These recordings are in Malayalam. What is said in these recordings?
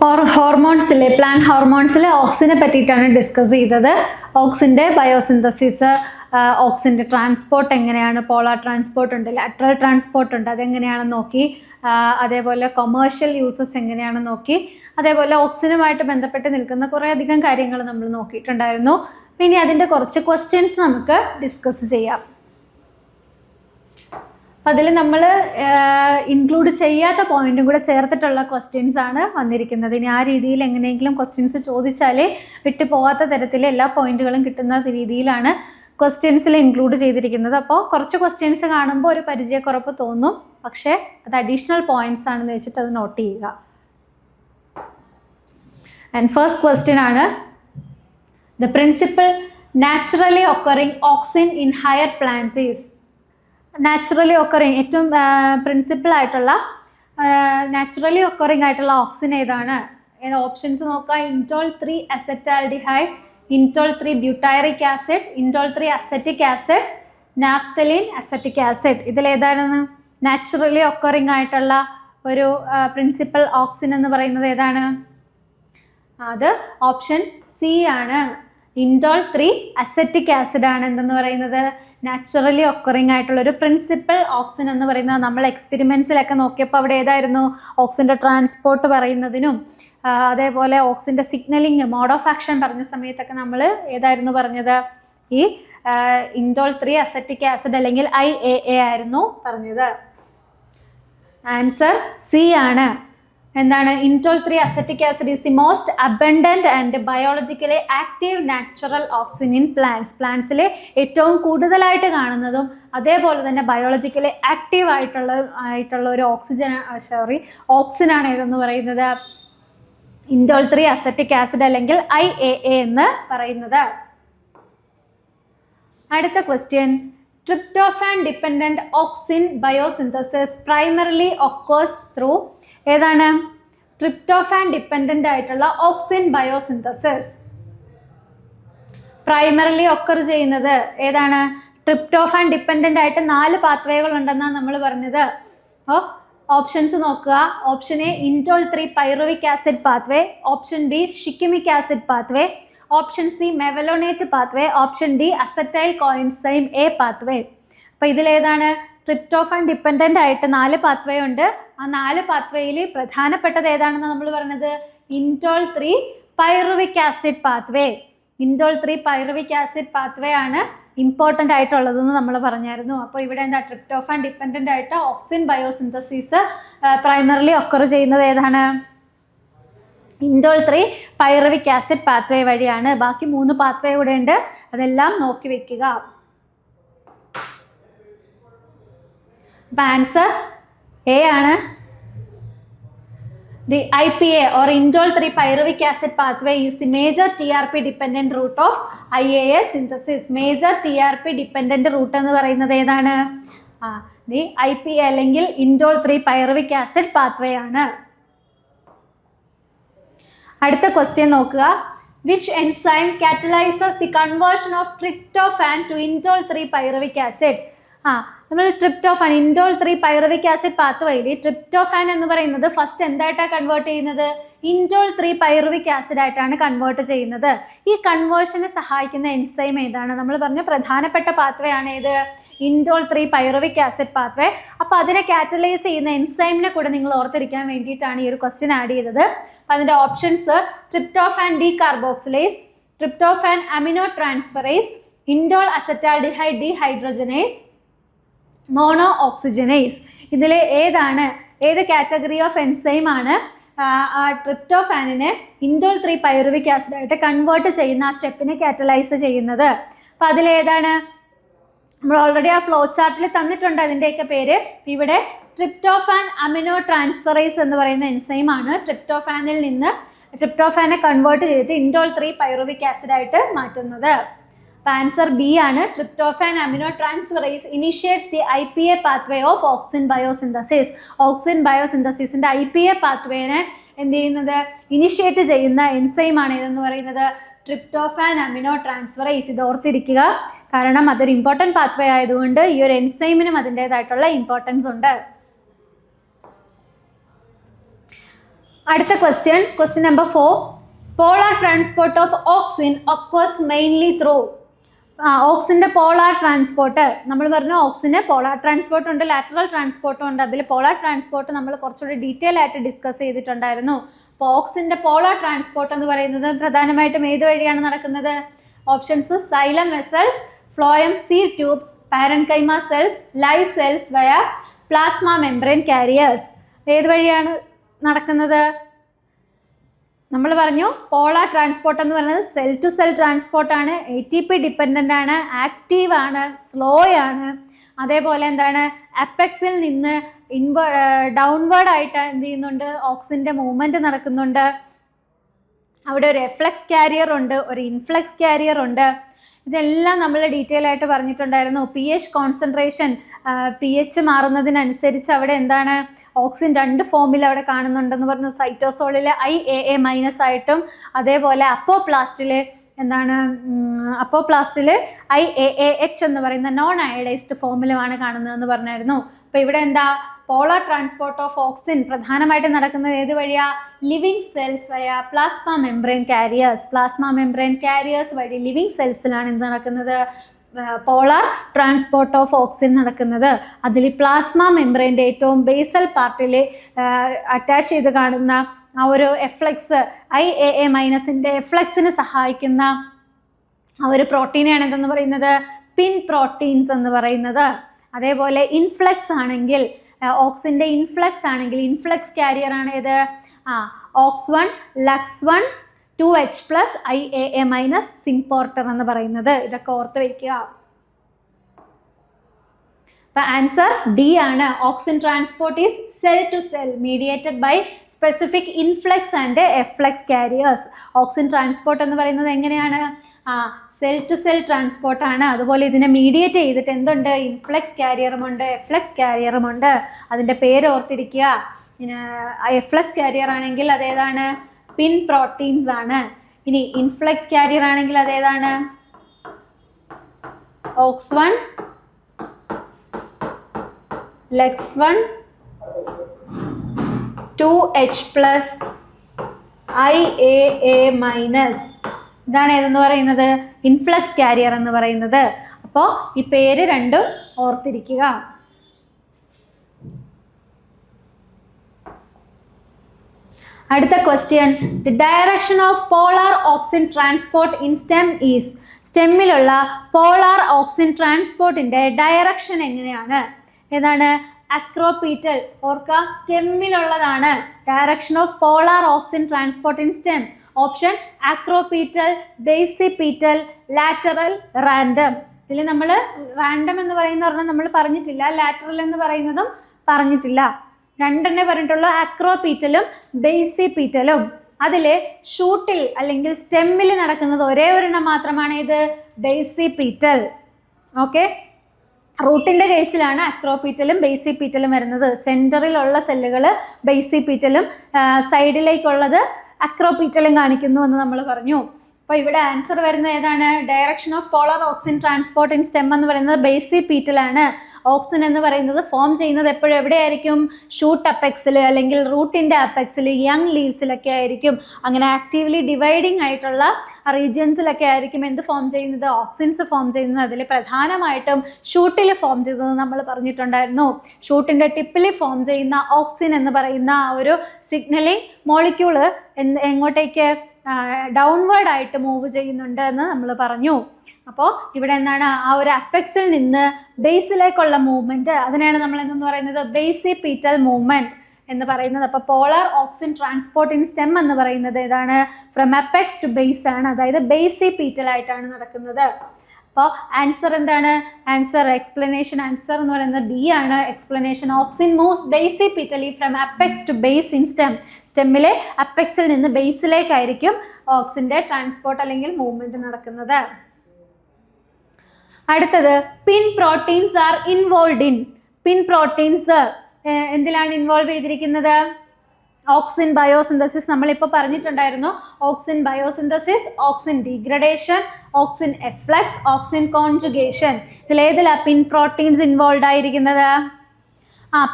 ഹോർമോൺസിലെ പ്ലാന്റ് ഹോർമോൺസിലെ ഓക്സിനെ പറ്റിയിട്ടാണ് ഡിസ്കസ് ചെയ്തത്. ഓക്സിൻ്റെ ബയോസിന്തസിസ്, ഓക്സിൻ്റെ ട്രാൻസ്പോർട്ട് എങ്ങനെയാണ്, പോളാർ ട്രാൻസ്പോർട്ട് ഉണ്ട്, ലാറ്ററൽ ട്രാൻസ്പോർട്ട് ഉണ്ട്, അതെങ്ങനെയാണെന്ന് നോക്കി. അതേപോലെ കൊമേഴ്ഷ്യൽ യൂസസ് എങ്ങനെയാണെന്ന് നോക്കി. അതേപോലെ ഓക്സിനുമായിട്ട് ബന്ധപ്പെട്ട് നിൽക്കുന്ന കുറേയധികം കാര്യങ്ങൾ നമ്മൾ നോക്കിയിട്ടുണ്ടായിരുന്നു. പിന്നെ അതിൻ്റെ കുറച്ച് ക്വസ്റ്റ്യൻസ് നമുക്ക് ഡിസ്കസ് ചെയ്യാം. അതിൽ നമ്മൾ ഇൻക്ലൂഡ് ചെയ്യാത്ത പോയിന്റും കൂടെ ചേർത്തിട്ടുള്ള ക്വസ്റ്റ്യൻസ് ആണ് വന്നിരിക്കുന്നത്. ഇനി ആ രീതിയിൽ എങ്ങനെയെങ്കിലും ക്വസ്റ്റ്യൻസ് ചോദിച്ചാലേ വിട്ടു പോകാത്ത തരത്തിൽ എല്ലാ പോയിന്റുകളും കിട്ടുന്ന രീതിയിലാണ് ക്വസ്റ്റ്യൻസിൽ ഇൻക്ലൂഡ് ചെയ്തിരിക്കുന്നത്. അപ്പോൾ കുറച്ച് ക്വസ്റ്റ്യൻസ് കാണുമ്പോൾ ഒരു പരിചയക്കുറപ്പ് തോന്നും, പക്ഷേ അത് അഡീഷണൽ പോയിന്റ്സ് ആണെന്ന് വെച്ചിട്ട് അത് നോട്ട് ചെയ്യുക. ആൻഡ് ഫസ്റ്റ് ക്വസ്റ്റ്യൻ ആണ്, the principal naturally occurring auxin in higher plants is. Naturally occurring ഏറ്റവും പ്രിൻസിപ്പിൾ ആയിട്ടുള്ള നാച്ചുറലി ഒക്കറിങ് ആയിട്ടുള്ള ഓക്സിൻ ഏതാണ്? ഓപ്ഷൻസ് നോക്കുക. Indole 3 acetaldehyde, indole 3 butyric acid, indole 3 acetic acid, naphthalene acetic acid. ഇതിലേതാണെന്ന് നാച്ചുറലി ഒക്കറിങ് ആയിട്ടുള്ള ഒരു പ്രിൻസിപ്പൽ ഓക്സിൻ എന്ന് പറയുന്നത് ഏതാണ്? അത് ഓപ്ഷൻ സി ആണ്. ഇൻറ്റോൾ 3 അസറ്റിക് ആസിഡ് ആണ് എന്തെന്ന് പറയുന്നത് നാച്ചുറലി ഒക്കറിങ് ആയിട്ടുള്ള ഒരു പ്രിൻസിപ്പൽ ഓക്സിൻ എന്ന് പറയുന്നത്. നമ്മൾ എക്സ്പെരിമെൻറ്റ്സിലൊക്കെ നോക്കിയപ്പോൾ അവിടെ ഏതായിരുന്നു ഓക്സിൻ്റെ ട്രാൻസ്പോർട്ട് പറയുന്നതിനും അതേപോലെ ഓക്സിൻ്റെ സിഗ്നലിങ് മോഡ് ഓഫ് ആക്ഷൻ പറഞ്ഞ സമയത്തൊക്കെ നമ്മൾ ഏതായിരുന്നു പറഞ്ഞത്? ഈ ഇൻറ്റോൾ 3 അസറ്റിക് ആസിഡ് അല്ലെങ്കിൽ IAA ആയിരുന്നു പറഞ്ഞത്. ആൻസർ സി ആണ്. എന്താണ്? Indole 3 acetic acid is the most abundant and biologically active natural auxin in plants. പ്ലാന്റ്സിലെ ഏറ്റവും കൂടുതലായിട്ട് കാണുന്നതും അതേപോലെ തന്നെ ബയോളജിക്കലി ആക്റ്റീവ് ആയിട്ടുള്ള ഒരു ഓക്സിനാണ് ഏതെന്ന് പറയുന്നത്? ഇൻറ്റോൾ 3 അസറ്റിക് ആസിഡ് അല്ലെങ്കിൽ IAA എന്ന് പറയുന്നത്. അടുത്ത question, tryptophan dependent auxin biosynthesis primarily occurs through. ഏതാണ്? ട്രിപ്റ്റോഫാൻ ഡിപ്പെൻഡൻ്റ് ആയിട്ടുള്ള ഓക്സിൻ ബയോസിന്തസിസ് പ്രൈമറിലി ഒക്കർ ചെയ്യുന്നത് ഏതാണ്? ട്രിപ്റ്റോഫാൻ ഡിപ്പെൻഡൻ്റ് ആയിട്ട് 4 പാത്വേകൾ ഉണ്ടെന്നാണ് നമ്മൾ പറഞ്ഞത്. അപ്പോൾ ഓപ്ഷൻസ് നോക്കുക. Option A indole 3 pyruvic acid pathway, option B shikimic acid pathway, option C mevalonate pathway, option D acetyl coenzyme A pathway. അപ്പോൾ ഇതിലേതാണ്? ട്രിപ്റ്റോഫാൻ ഡിപ്പെൻഡൻ്റ് ആയിട്ട് 4 പാത്വേ ഉണ്ട്. ആ 4 പാത്വേയിൽ പ്രധാനപ്പെട്ടത് ഏതാണെന്ന് നമ്മൾ പറഞ്ഞത്? ഇൻറ്റോൾ 3 pyruvic acid pathway. ഇൻറ്റോൾ 3 pyruvic acid pathway ആണ് ഇമ്പോർട്ടൻ്റ് ആയിട്ടുള്ളതെന്ന് നമ്മൾ പറഞ്ഞായിരുന്നു. അപ്പോൾ ഇവിടെ എന്താ? ട്രിപ്റ്റോഫാൻ ഡിപ്പെൻഡൻ്റ് ആയിട്ട് ഓക്സിൻ ബയോസിന്തസിസ് പ്രൈമറിലി ഒക്കർ ചെയ്യുന്നത് ഏതാണ്? ഇൻറ്റോൾ 3 പൈറുവിക് ആസിഡ് പാത്വേ വഴിയാണ്. ബാക്കി 3 പാത്വേ കൂടെ ഉണ്ട്, അതെല്ലാം നോക്കി വെക്കുക. അപ്പം ആൻസർ എ ആണ്. The IPA or indole 3 pyruvic acid pathway is the major TRP dependent route of IAA synthesis. Major TRP dependent route എന്ന് പറയുന്നത് ഏതാണ്? The IPA അല്ലെങ്കിൽ indole 3 pyruvic acid pathway ആണ്. അടുത്ത ക്വസ്റ്റ്യൻ നോക്കുക. Which enzyme catalyzes the conversion of tryptophan to indole 3 pyruvic acid? നമ്മൾ ട്രിപ്റ്റോഫാൻ ഇൻറ്റോൾ 3 പൈറുവിക് ആസിഡ് പാത്വേയിൽ ട്രിപ്റ്റോഫാൻ എന്ന് പറയുന്നത് ഫസ്റ്റ് എന്തായിട്ടാണ് കൺവേർട്ട് ചെയ്യുന്നത്? ഇൻറ്റോൾ 3 പൈറുവിക് ആസിഡ് ആയിട്ടാണ് കൺവേർട്ട് ചെയ്യുന്നത്. ഈ കൺവേർഷനെ സഹായിക്കുന്ന എൻസൈം ഏതാണ്? നമ്മൾ പറഞ്ഞ പ്രധാനപ്പെട്ട പാത്വേ ആണ് ഏത്? ഇൻറ്റോൾ 3 പൈറുവിക് ആസിഡ് പാത്വേ. അപ്പോൾ അതിനെ കാറ്റലൈസ് ചെയ്യുന്ന എൻസൈമിനെ കൂടെ നിങ്ങൾ ഓർത്തിരിക്കാൻ വേണ്ടിയിട്ടാണ് ഈ ഒരു ക്വസ്റ്റ്യൻ ആഡ് ചെയ്തത്. അപ്പോൾ അതിൻ്റെ options tryptophan decarboxylase, tryptophan amino transferase, indole acetaldehyde dehydrogenase, mono oxygenase. ഇതിൽ ഏതാണ്? ഏത് കാറ്റഗറി ഓഫ് എൻസൈം ആണ് ട്രിപ്റ്റോഫാനിനെ ഇൻറ്റോൾ 3 പൈറുവിക് ആസിഡായിട്ട് കൺവേർട്ട് ചെയ്യുന്ന ആ സ്റ്റെപ്പിനെ കാറ്റലൈസ് ചെയ്യുന്നത്? അപ്പോൾ അതിലേതാണ്? നമ്മൾ ഓൾറെഡി ആ ഫ്ലോ ചാർട്ടിൽ തന്നിട്ടുണ്ട് അതിൻ്റെയൊക്കെ പേര്. ഇവിടെ ട്രിപ്റ്റോഫാൻ അമിനോ ട്രാൻസ്ഫറേസ് എന്ന് പറയുന്ന എൻസൈം ആണ് ട്രിപ്റ്റോഫാനിൽ നിന്ന് ട്രിപ്റ്റോഫാനെ കൺവേർട്ട് ചെയ്തിട്ട് ഇൻറ്റോൾ 3 പൈറുവിക് ആസിഡായിട്ട് മാറ്റുന്നത്. ആൻസർ ബി ആണ്. Tryptophan amino transferase initiates the IPA pathway of auxin biosynthesis. Auxin ബയോസിന്തസിസിൻ്റെ IPA പാത്വേനെ എന്ത് ചെയ്യുന്നത്? ഇനിഷ്യേറ്റ് ചെയ്യുന്ന എൻസൈം ആണ് ഇതെന്ന് പറയുന്നത് ട്രിപ്റ്റോഫാൻ അമിനോ ട്രാൻസ്ഫറേസ്. ഇത് ഓർത്തിരിക്കുക, കാരണം അതൊരു ഇമ്പോർട്ടൻറ്റ് പാത്വേ ആയതുകൊണ്ട് ഈ ഒരു എൻസൈമിനും അതിൻ്റേതായിട്ടുള്ള ഇമ്പോർട്ടൻസ് ഉണ്ട്. അടുത്ത question number 4. Polar transport of auxin occurs mainly through. ഓക്സിൻ്റെ പോളാർ ട്രാൻസ്പോർട്ട് നമ്മൾ പറഞ്ഞു. ഓക്സിന് പോളാർ ട്രാൻസ്പോർട്ട് ഉണ്ട്, ലാറ്ററൽ ട്രാൻസ്പോർട്ടും ഉണ്ട്. അതിൽ പോളാർ ട്രാൻസ്പോർട്ട് നമ്മൾ കുറച്ചുകൂടി ഡീറ്റെയിൽ ആയിട്ട് ഡിസ്കസ് ചെയ്തിട്ടുണ്ടായിരുന്നു. അപ്പോൾ ഓക്സിൻ്റെ പോളാർ ട്രാൻസ്പോർട്ട് എന്ന് പറയുന്നത് പ്രധാനമായിട്ടും ഏത് വഴിയാണ് നടക്കുന്നത്? Options: xylem vessels, phloem sieve tubes, parenchyma cells, live cells via plasma membrane carriers. ഏത് വഴിയാണ് നടക്കുന്നത്? നമ്മൾ പറഞ്ഞു പോളാർ ട്രാൻസ്പോർട്ട് എന്ന് പറയുന്നത് സെൽ ടു സെൽ ട്രാൻസ്പോർട്ടാണ്, ATP ഡിപ്പെൻഡൻ്റ് ആണ്, ആക്റ്റീവ് ആണ്, സ്ലോ ആണ്. അതേപോലെ എന്താണ്, അപ്പെക്സിൽ നിന്ന് ഡൗൺവേർഡ് ആയിട്ട് എന്ത് ചെയ്യുന്നുണ്ട്? ഓക്സിൻ്റെ മൂവ്മെൻറ്റ് നടക്കുന്നുണ്ട്. അവിടെ ഒരു എഫ്ലക്സ് കാരിയർ ഉണ്ട്, ഒരു ഇൻഫ്ലക്സ് കാരിയർ ഉണ്ട്. ഇതെല്ലാം നമ്മൾ ഡീറ്റെയിൽ ആയിട്ട് പറഞ്ഞിട്ടുണ്ടായിരുന്നു. pH കോൺസെൻട്രേഷൻ, pH മാറുന്നതിനനുസരിച്ച് അവിടെ എന്താണ്, ഓക്സിൻ 2 ഫോമിൽ അവിടെ കാണുന്നുണ്ടെന്ന് പറഞ്ഞു. സൈറ്റോസോളിൽ IAA- ആയിട്ടും, അതേപോലെ അപ്പോപ്ലാസ്റ്റിൽ എന്താണ്, അപ്പോപ്ലാസ്റ്റിൽ IAAH എന്ന് പറയുന്ന നോൺ അയഡൈസ്ഡ് ഫോമിലുമാണ് കാണുന്നതെന്ന് പറഞ്ഞായിരുന്നു. അപ്പോൾ ഇവിടെ എന്താ, പോളാർ ട്രാൻസ്പോർട്ട് ഓഫ് ഓക്സിൻ പ്രധാനമായിട്ടും നടക്കുന്നത് ഏത് വഴിയാ? Living cells via plasma membrane carriers. Plasma membrane carriers വഴി ലിവിങ് സെൽസിലാണ് എന്ത് നടക്കുന്നത്? പോളാർ ട്രാൻസ്പോർട്ട് ഓഫ് ഓക്സിൻ നടക്കുന്നത്. അതിൽ പ്ലാസ്മ മെംബ്രെയിൻ്റെ ഏറ്റവും ബേസൽ പാർട്ടിൽ അറ്റാച്ച് ചെയ്ത് കാണുന്ന ആ ഒരു എഫ്ലക്സ്, IAA- എഫ്ലക്സിന് സഹായിക്കുന്ന ആ ഒരു പ്രോട്ടീനെയാണ് എന്തെന്ന് പറയുന്നത്? പിൻ പ്രോട്ടീൻസ് എന്ന് പറയുന്നത്. അതേപോലെ ഇൻഫ്ലക്സ് ആണെങ്കിൽ, ഓക്സിൻ്റെ ഇൻഫ്ലക്സ് ആണെങ്കിൽ, ഇൻഫ്ലക്സ് കാരിയർ ആണ് ഏത്? OX1, LUX1, 2H+, IAA- സിംപോർട്ടർ എന്ന് പറയുന്നത്. ഇതൊക്കെ ഓർത്ത് വയ്ക്കുക. അപ്പോൾ ആൻസർ D ആണ്. Auxin transport is cell to cell mediated by specific influx and efflux carriers. Auxin transport എന്ന് പറയുന്നത് എങ്ങനെയാണ്? സെൽ ടു സെൽ ട്രാൻസ്പോർട്ടാണ്. അതുപോലെ ഇതിനെ മീഡിയേറ്റ് ചെയ്തിട്ട് എന്തുണ്ട്? ഇൻഫ്ലക്സ് കാരിയറുമുണ്ട്, എഫ്ലക്സ് കാരിയറുമുണ്ട്. അതിൻ്റെ പേര് ഓർത്തിരിക്കുക. എഫ്ലക്സ് കാരിയർ ആണെങ്കിൽ അതേതാണ്? പിൻ പ്രോട്ടീൻസ് ആണ്. ഇനി ഇൻഫ്ലക്സ് കാരിയർ ആണെങ്കിൽ അതേതാണ്? OX1, LUX1, 2H+, IAA-. ഇതാണ് ഏതെന്ന് പറയുന്നത്? ഇൻഫ്ലക്സ് കാരിയർ എന്ന് പറയുന്നത്. അപ്പോൾ ഈ പേര് രണ്ടും ഓർത്തിരിക്കുക. അടുത്ത question: the direction of polar auxin transport in stem is. സ്റ്റെമ്മിലുള്ള പോളാർ ഓക്സിൻ ട്രാൻസ്പോർട്ടിൻ്റെ ഡയറക്ഷൻ എങ്ങനെയാണ്? ഏതാണ്? അക്രോപീറ്റൽ. ഓർക്കുക, സ്റ്റെമ്മിലുള്ളതാണ്. Direction of polar auxin transport in stem. Option: acropetal, basipetal, lateral, random. ഇതിൽ നമ്മൾ റാൻഡം എന്ന് പറയുന്ന നമ്മൾ പറഞ്ഞിട്ടില്ല, ലാറ്ററൽ എന്ന് പറയുന്നതും പറഞ്ഞിട്ടില്ല. രണ്ടെണ്ണേ പറഞ്ഞിട്ടുള്ളൂ, അക്രോപീറ്റലും ബേസിപീറ്റലും. അതിൽ ഷൂട്ടിൽ അല്ലെങ്കിൽ സ്റ്റെമ്മിൽ നടക്കുന്നത് ഒരേ ഒരെണ്ണം മാത്രമാണ്. ഇത് ബേസിപീറ്റൽ. ഓക്കെ, റൂട്ടിൻ്റെ കേസിലാണ് അക്രോപീറ്റലും ബേസിപീറ്റലും വരുന്നത്. സെൻറ്ററിലുള്ള സെല്ലുകൾ ബേസിപീറ്റലും സൈഡിലേക്കുള്ളത് അക്രോപീറ്റലും കാണിക്കുന്നു എന്ന് നമ്മൾ പറഞ്ഞു. അപ്പോൾ ഇവിടെ ആൻസർ വരുന്നത് ഏതാണ്? Direction of polar auxin transport in stem എന്ന് പറയുന്നത് ബേസിപീറ്റലാണ്. ഓക്സിൻ എന്ന് പറയുന്നത് ഫോം ചെയ്യുന്നത് എപ്പോഴും എവിടെയായിരിക്കും? ഷൂട്ട് അപ്പെക്സിൽ അല്ലെങ്കിൽ റൂട്ടിൻ്റെ അപ്പെക്സിൽ, യങ് ലീവ്സിലൊക്കെ ആയിരിക്കും. അങ്ങനെ ആക്റ്റീവ്ലി ഡിവൈഡിങ് ആയിട്ടുള്ള റീജിയൻസിലൊക്കെ ആയിരിക്കും എന്ത് ഫോം ചെയ്യുന്നത്? ഓക്സിൻസ് ഫോം ചെയ്യുന്നത്. അതിൽ പ്രധാനമായിട്ടും ഷൂട്ടിൽ ഫോം ചെയ്തത് നമ്മൾ പറഞ്ഞിട്ടുണ്ടായിരുന്നു. ഷൂട്ടിൻ്റെ ടിപ്പിൽ ഫോം ചെയ്യുന്ന ഓക്സിൻ എന്ന് പറയുന്ന ആ ഒരു സിഗ്നലിംഗ് മോളിക്യൂള് എങ്ങോട്ടേക്ക്? ഡൗൺവേർഡ് ആയിട്ട് മൂവ് ചെയ്യുന്നുണ്ട് എന്ന് നമ്മൾ പറഞ്ഞു. അപ്പോൾ ഇവിടെ എന്താണ്? ആ ഒരു അപ്പെക്സിൽ നിന്ന് ബേസിലേക്കുള്ള മൂവ്മെൻറ്റ്, അതിനെയാണ് നമ്മൾ എന്തെന്ന് പറയുന്നത്? ബേസിപീറ്റൽ മൂവ്മെൻറ്റ് എന്ന് പറയുന്നത്. അപ്പോൾ polar auxin transport in stem എന്ന് പറയുന്നത് ഏതാണ്? ഫ്രം അപ്പെക്സ് ടു ബേസ് ആണ്. അതായത് ബേസിപീറ്റൽ ആയിട്ടാണ് നടക്കുന്നത്. അപ്പോൾ ആൻസർ എന്താണ്? ആൻസർ എക്സ്പ്ലനേഷൻ ആൻസർ എന്ന് പറയുന്നത് D ആണ്. Explanation: auxin moves basipetally from apex to base in stem. സ്റ്റെമ്മിലെ അപ്പെക്സിൽ നിന്ന് ബേസിലേക്കായിരിക്കും ഓക്സിൻ്റെ ട്രാൻസ്പോർട്ട് അല്ലെങ്കിൽ മൂവ്മെൻറ്റ് നടക്കുന്നത്. അടുത്തത് PIN proteins are involve in. PIN proteins എന്തിലാണ് ഇൻവോൾവ് ചെയ്തിരിക്കുന്നത്? ഓക്സിൻ ബയോസിന്തസിസ് നമ്മളിപ്പോൾ പറഞ്ഞിട്ടുണ്ടായിരുന്നു. Auxin biosynthesis, auxin degradation, auxin efflux, auxin conjugation. ഇതിലേതിലാണ് പിൻ പ്രോട്ടീൻസ് ഇൻവോൾവ് ആയിരിക്കുന്നത്?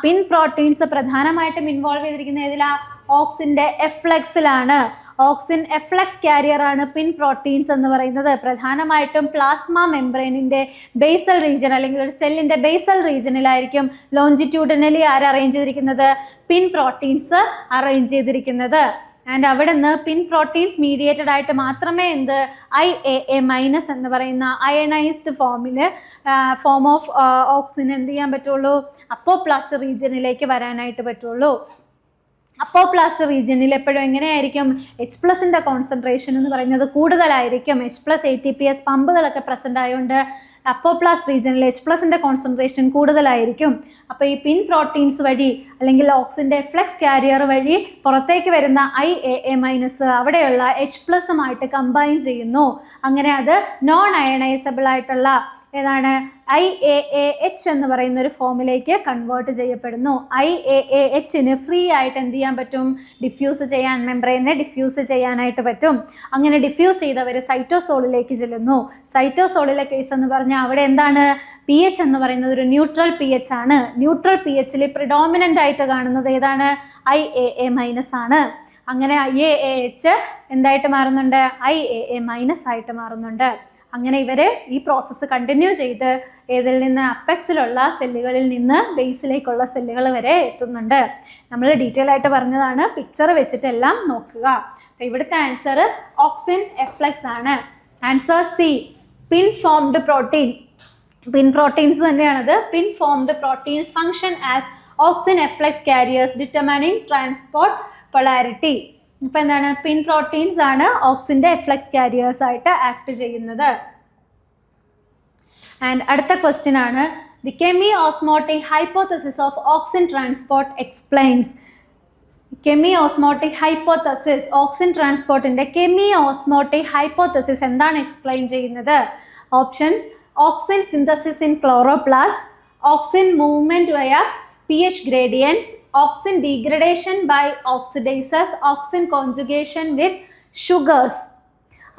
പിൻ പ്രോട്ടീൻസ് പ്രധാനമായിട്ടും ഇൻവോൾവ് ചെയ്തിരിക്കുന്ന ഏതിലാ? ഓക്സിൻ്റെ എഫ്ലക്സിലാണ്. ഓക്സിൻ എഫ്ലക്സ് കാരിയർ ആണ് പിൻ പ്രോട്ടീൻസ് എന്ന് പറയുന്നത്. പ്രധാനമായിട്ടും പ്ലാസ്മ മെംബ്രെയിനിൻ്റെ ബേസൽ റീജിയൻ അല്ലെങ്കിൽ ഒരു സെല്ലിൻ്റെ ബേസൽ റീജിയനിലായിരിക്കും ലോഞ്ചിറ്റ്യൂഡിനലി അറേഞ്ച് ചെയ്തിരിക്കുന്നത്, പിൻ പ്രോട്ടീൻസ് അറേഞ്ച് ചെയ്തിരിക്കുന്നത്. ആൻഡ് അവിടെ നിന്ന് പിൻ പ്രോട്ടീൻസ് മീഡിയേറ്റഡ് ആയിട്ട് മാത്രമേ IAA- എന്ന് പറയുന്ന അയണൈസ്ഡ് ഫോം ഓഫ് ഓക്സിൻ എന്ത് ചെയ്യാൻ പറ്റുള്ളൂ, അപ്പോപ്ലാസ്റ്റ് റീജിയനിലേക്ക് വരാനായിട്ട് പറ്റുള്ളൂ. അപ്പോപ്ലാസ്റ്റ് റീജിയനിൽ എപ്പോഴും എങ്ങനെയായിരിക്കും, H+ൻ്റെ കോൺസെൻട്രേഷൻ എന്ന് പറയുന്നത് കൂടുതലായിരിക്കും. H+ ATPase പമ്പുകളൊക്കെ പ്രസൻ്റ് ആയതുകൊണ്ട് അപ്പോപ്ലാസ്റ്റ് റീജിയനിൽ H+ൻ്റെ കോൺസെൻട്രേഷൻ കൂടുതലായിരിക്കും. അപ്പോൾ ഈ പിൻ പ്രോട്ടീൻസ് വഴി അല്ലെങ്കിൽ ഓക്സിൻ്റെ എഫ്ലക്സ് കാരിയർ വഴി പുറത്തേക്ക് വരുന്ന IAA- അവിടെയുള്ള H+ഉമായിട്ട് കമ്പൈൻ ചെയ്യുന്നു. അങ്ങനെ അത് നോൺ അയണൈസബിൾ ആയിട്ടുള്ള ഏതാണ് IAAH എന്ന് പറയുന്ന ഒരു ഫോമിലേക്ക് കൺവേർട്ട് ചെയ്യപ്പെടുന്നു. IAAHന് ഫ്രീ ആയിട്ട് എന്ത് ചെയ്യാൻ പറ്റും, ഡിഫ്യൂസ് ചെയ്യാൻ, മെംബ്രെയിനെ ഡിഫ്യൂസ് ചെയ്യാനായിട്ട് പറ്റും. അങ്ങനെ ഡിഫ്യൂസ് ചെയ്തവർ സൈറ്റോസോളിലേക്ക് ചെല്ലുന്നു. സൈറ്റോസോളിലെ കേസ് എന്ന് പറഞ്ഞാൽ അവിടെ എന്താണ്, pH എന്ന് പറയുന്നത് ഒരു ന്യൂട്രൽ pH ആണ്. ന്യൂട്രൽ pHൽ പ്രിഡോമിനൻ്റ് ആയിട്ട് കാണുന്നത് ഏതാണ്, IAA- ആണ്. അങ്ങനെ IAAH എന്തായിട്ട് മാറുന്നുണ്ട്, IAA- ആയിട്ട് മാറുന്നുണ്ട്. അങ്ങനെ ഇവർ ഈ പ്രോസസ്സ് കണ്ടിന്യൂ ചെയ്ത് ഏതിൽ നിന്ന്, അപ്പെക്സിലുള്ള സെല്ലുകളിൽ നിന്ന് ബേസിലേക്കുള്ള സെല്ലുകൾ വരെ എത്തുന്നുണ്ട്. നമ്മൾ ഡീറ്റെയിൽ ആയിട്ട് പറഞ്ഞതാണ്, പിക്ചർ വെച്ചിട്ടെല്ലാം നോക്കുക. അപ്പോൾ ഇവിടുത്തെ ആൻസർ ഓക്സിൻ എഫ്ലക്സ് ആണ്. Answer C, PIN formed protein. PIN proteins തന്നെയാണത്. PIN formed proteins function as auxin efflux carriers determining transport polarity. ഇപ്പം എന്താണ്, പിൻ പ്രോട്ടീൻസ് ആണ് ഓക്സിൻ്റെ എഫ്ലക്സ് കാരിയേഴ്സ് ആയിട്ട് ആക്ട് ചെയ്യുന്നത്. ആൻഡ് അടുത്ത ക്വസ്റ്റ്യൻ ആണ്, the chemiosmotic hypothesis of auxin transport explains. Chemiosmotic hypothesis, auxin ട്രാൻസ്പോർട്ടിൻ്റെ കെമി-ഓസ്മോട്ടിക് ഹൈപ്പോത്തസിസ് എന്താണ് എക്സ്പ്ലെയിൻ ചെയ്യുന്നത്? Options: auxin synthesis in chloroplast, auxin movement via pH gradients, oxin degradation by oxidases, oxin conjugation with sugars.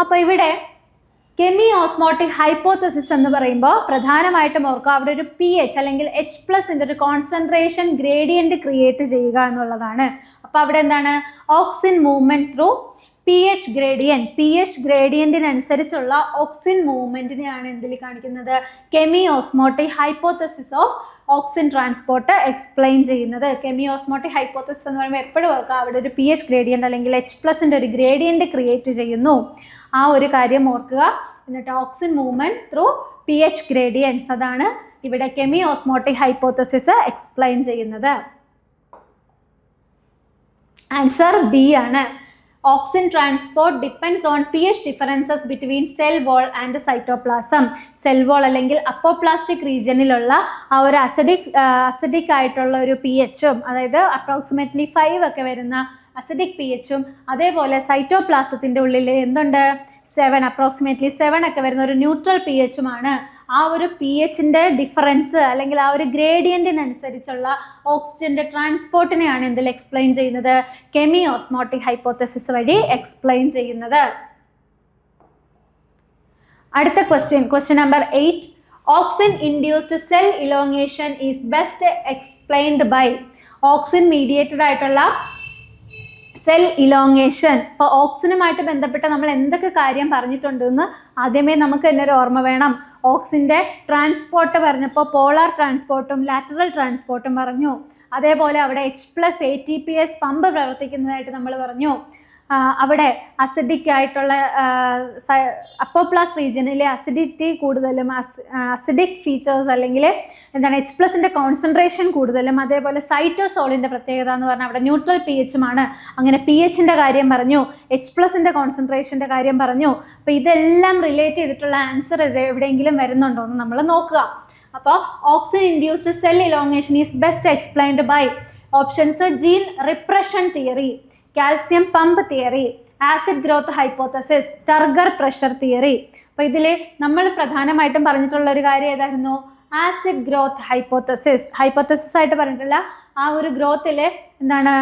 അപ്പോൾ ഇവിടെ കെമി-ഓസ്മോട്ടിക് ഹൈപ്പോത്തസിസ് എന്ന് പറയുമ്പോൾ പ്രധാനമായിട്ടും ഓർക്കുക, അവിടെ ഒരു pH അല്ലെങ്കിൽ H+ൻ്റെ ഒരു കോൺസെൻട്രേഷൻ ഗ്രേഡിയൻറ്റ് ക്രിയേറ്റ് ചെയ്യുക എന്നുള്ളതാണ്. അപ്പോൾ അവിടെ എന്താണ്, ഓക്സിൻ മൂവ്മെൻറ്റ് ത്രൂ pH ഗ്രേഡിയൻറ്റിനനുസരിച്ചുള്ള ഓക്സിൻ മൂവ്മെൻറ്റിനെയാണ് എന്തിൽ കാണിക്കുന്നത്, chemiosmotic hypothesis of auxin transport explain ചെയ്യുന്നത്. കെമി-ഓസ്മോട്ടിക് ഹൈപ്പോത്തസിസ് എന്ന് പറയുമ്പോൾ എപ്പോഴും ഓർക്കുക, അവിടെ ഒരു pH ഗ്രേഡിയൻ്റ് അല്ലെങ്കിൽ H+ൻ്റെ ഒരു ഗ്രേഡിയൻറ്റ് ക്രിയേറ്റ് ചെയ്യുന്നു. ആ ഒരു കാര്യം ഓർക്കുക. എന്നിട്ട് auxin movement through pH gradients, അതാണ് ഇവിടെ കെമി-ഓസ്മോട്ടിക് ഹൈപ്പോത്തസിസ് എക്സ്പ്ലെയിൻ ചെയ്യുന്നത്. ആൻസർ ബി ആണ്. Auxin transport depends on pH differences between cell wall and cytoplasm. Cell wall അല്ലെങ്കിൽ അപ്പോപ്ലാസ്റ്റിക് റീജിയനിലുള്ള ആ ഒരു അസിഡിക് ആയിട്ടുള്ള ഒരു pHഉം, അതായത് അപ്രോക്സിമേറ്റ്ലി 5 ഒക്കെ വരുന്ന അസിഡിക് pHഉം, അതേപോലെ സൈറ്റോപ്ലാസത്തിൻ്റെ ഉള്ളിൽ എന്തുണ്ട്, 7 അപ്രോക്സിമേറ്റ്ലി 7 ഒക്കെ വരുന്ന ഒരു ന്യൂട്രൽ pHുമാണ്. ആ ഒരു pHൻ്റെ ഡിഫറൻസ് അല്ലെങ്കിൽ ആ ഒരു ഗ്രേഡിയൻറ്റിനനുസരിച്ചുള്ള ഓക്സിജൻ്റെ ട്രാൻസ്പോർട്ടിനെയാണ് എന്തിൽ എക്സ്പ്ലെയിൻ ചെയ്യുന്നത്, കെമി-ഓസ്മോട്ടിക് ഹൈപ്പോത്തസിസ് വഴി എക്സ്പ്ലെയിൻ ചെയ്യുന്നത്. അടുത്ത question number 8. Auxin induced cell elongation is best explained by. Auxin mediated ആയിട്ടുള്ള സെൽ ഇലോങ്ങേഷൻ. ഇപ്പോൾ ഓക്സിനുമായിട്ട് ബന്ധപ്പെട്ട് നമ്മൾ എന്തൊക്കെ കാര്യം പറഞ്ഞിട്ടുണ്ടെന്ന് ആദ്യമേ നമുക്ക് തന്നെ ഒരു ഓർമ്മ വേണം. ഓക്സിൻ്റെ ട്രാൻസ്പോർട്ട് പറഞ്ഞപ്പോൾ പോളാർ ട്രാൻസ്പോർട്ടും ലാറ്ററൽ ട്രാൻസ്പോർട്ടും പറഞ്ഞു. അതേപോലെ അവിടെ H+ ATPase പമ്പ് പ്രവർത്തിക്കുന്നതായിട്ട് നമ്മൾ പറഞ്ഞു. അവിടെ അസിഡിക് ആയിട്ടുള്ള അപ്പോപ്ലാസ് റീജിയനിലെ അസിഡിറ്റി കൂടുതലും, അസിഡിക് ഫീച്ചേഴ്സ് അല്ലെങ്കിൽ എന്താണ് H+ൻ്റെ കോൺസെൻട്രേഷൻ കൂടുതലും, അതേപോലെ സൈറ്റോസോളിൻ്റെ പ്രത്യേകത എന്ന് പറഞ്ഞാൽ അവിടെ ന്യൂട്രൽ pHുമാണ്. അങ്ങനെ pHൻ്റെ കാര്യം പറഞ്ഞു, H+ൻ്റെ കോൺസെൻട്രേഷൻ്റെ കാര്യം പറഞ്ഞു. അപ്പോൾ ഇതെല്ലാം റിലേറ്റ് ചെയ്തിട്ടുള്ള ആൻസർ ഇത് എവിടെയെങ്കിലും വരുന്നുണ്ടോ എന്ന് നമ്മൾ നോക്കുക. അപ്പോൾ auxin induced cell elongation is best explained by options: gene repression theory, calcium pump theory, acid growth hypothesis, turgor pressure theory. അപ്പോൾ ഇതിൽ നമ്മൾ പ്രധാനമായിട്ടും പറഞ്ഞിട്ടുള്ള ഒരു കാര്യം ഏതായിരുന്നു, ആസിഡ് ഗ്രോത്ത് ഹൈപ്പോത്തസിസ് ആയിട്ട് പറഞ്ഞിട്ടില്ല. ആ ഒരു ഗ്രോത്തിൽ എന്താണ്,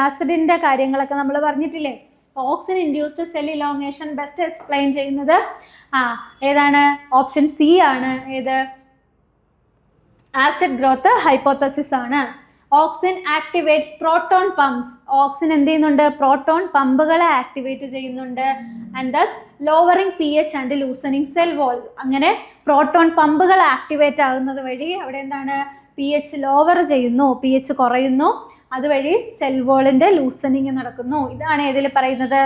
ആസിഡിൻ്റെ കാര്യങ്ങളൊക്കെ നമ്മൾ പറഞ്ഞിട്ടില്ലേ. Auxin induced cell elongation best explain ചെയ്യുന്നത് ഏതാണ്, ഓപ്ഷൻ സി ആണ്. ഏത്, ആസിഡ് ഗ്രോത്ത് ഹൈപ്പോത്തസിസ് ആണ്. Auxin activates proton pumps. Auxin എന്ത് ചെയ്യുന്നുണ്ട്? പ്രോട്ടോൺ പമ്പുകളെ ആക്ടിവേറ്റ് ചെയ്യുന്നുണ്ട്. And thus lowering pH and loosening cell wall. അങ്ങനെ പ്രോട്ടോൺ പമ്പുകൾ ആക്ടിവേറ്റ് ആകുന്നത് വഴി അവിടെ എന്താണ്? pH ലോവർ ചെയ്യുന്നു, pH കുറയുന്നു. അതുവഴി സെൽ വോളിൻ്റെ ലൂസനിങ് നടക്കുന്നു. ഇതാണ് ഏതിൽ പറയുന്നത്?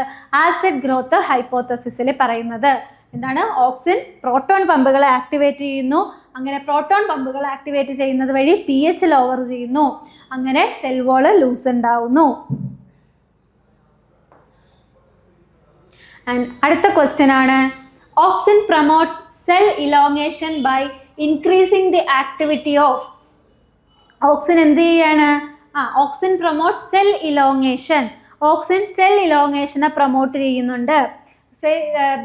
ആസിഡ് ഗ്രോത്ത് ഹൈപ്പോത്തസിസിൽ പറയുന്നത്. എന്താണ്? ഓക്സിൻ പ്രോട്ടോൺ പമ്പുകളെ ആക്ടിവേറ്റ് ചെയ്യുന്നു. അങ്ങനെ പ്രോട്ടോൺ പമ്പുകൾ ആക്ടിവേറ്റ് ചെയ്യുന്നത് വഴി pH ലോവർ ചെയ്യുന്നു. അങ്ങനെ സെൽ വോള് ലൂസ് ഉണ്ടാവുന്നു. ആൻഡ് അടുത്ത ക്വസ്റ്റ്യൻ ആണ്, auxin promotes cell elongation by increasing the activity of. Auxin എന്ത് ചെയ്യാണ്? Auxin promotes cell elongation. Auxin cell ഇലോങ്ങേഷനെ പ്രൊമോട്ട് ചെയ്യുന്നുണ്ട്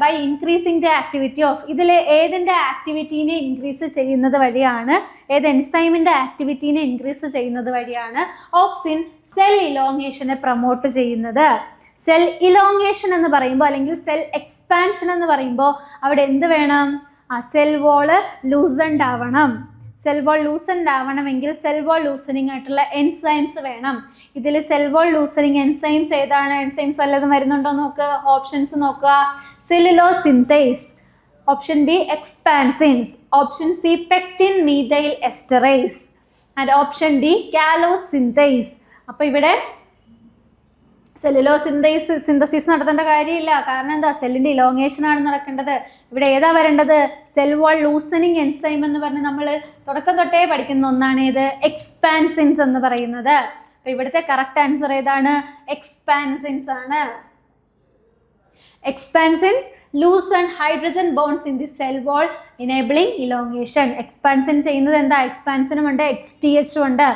by increasing the activity of. ഇതിൽ ഏതിൻ്റെ ആക്ടിവിറ്റീനെ ഇൻക്രീസ് ചെയ്യുന്നത് വഴിയാണ്, ഏത് എൻസൈമിൻ്റെ ആക്ടിവിറ്റീനെ ഇൻക്രീസ് ചെയ്യുന്നത് വഴിയാണ് ഓക്സിൻ സെൽ ഇലോങ്ങേഷനെ പ്രൊമോട്ട് ചെയ്യുന്നത്. സെൽ ഇലോങ്ങേഷൻ എന്ന് പറയുമ്പോൾ അല്ലെങ്കിൽ സെൽ എക്സ്പാൻഷൻ എന്ന് പറയുമ്പോൾ അവിടെ എന്ത് വേണം? സെൽ വോള് ലൂസൻഡ് ആവണം. സെൽ വോൾ ലൂസൻഡ് ആവണമെങ്കിൽ സെൽ വോൾ ലൂസനിങ് ആയിട്ടുള്ള എൻസൈംസ് വേണം. ഇതിൽ സെൽ വോൾ ലൂസനിങ് എൻസൈംസ് ഏതാണ്? എൻസൈംസ് വല്ലതും വരുന്നുണ്ടോ നോക്കുക. ഓപ്ഷൻസ് നോക്കുക. Cellulose synthase, option B expansins, option C pectin methyl esterase and option D callose synthase. അപ്പോൾ ഇവിടെ സിന്തസിസ് നടത്തേണ്ട കാര്യമില്ല. കാരണം എന്താ? സെല്ലിൻ്റെ ഇലോങ്ങേഷൻ ആണ് നടക്കേണ്ടത്. ഇവിടെ ഏതാ വരേണ്ടത്? സെൽ വാൾ ലൂസനിങ് എൻസൈം എന്ന് പറഞ്ഞ് നമ്മൾ തുടക്കം തൊട്ടേ പഠിക്കുന്ന ഒന്നാണ് ഏത്? എക്സ്പാൻസിൻസ് എന്ന് പറയുന്നത്. അപ്പോൾ ഇവിടുത്തെ കറക്റ്റ് ആൻസർ ഏതാണ്? എക്സ്പാൻസിൻസ് ആണ്. Expansins loosen hydrogen bonds in the cell wall enabling elongation. Expansin ചെയ്യുന്നത് എന്താ? എക്സ്പാൻസിനും ഉണ്ട്, XTH ഉണ്ട്.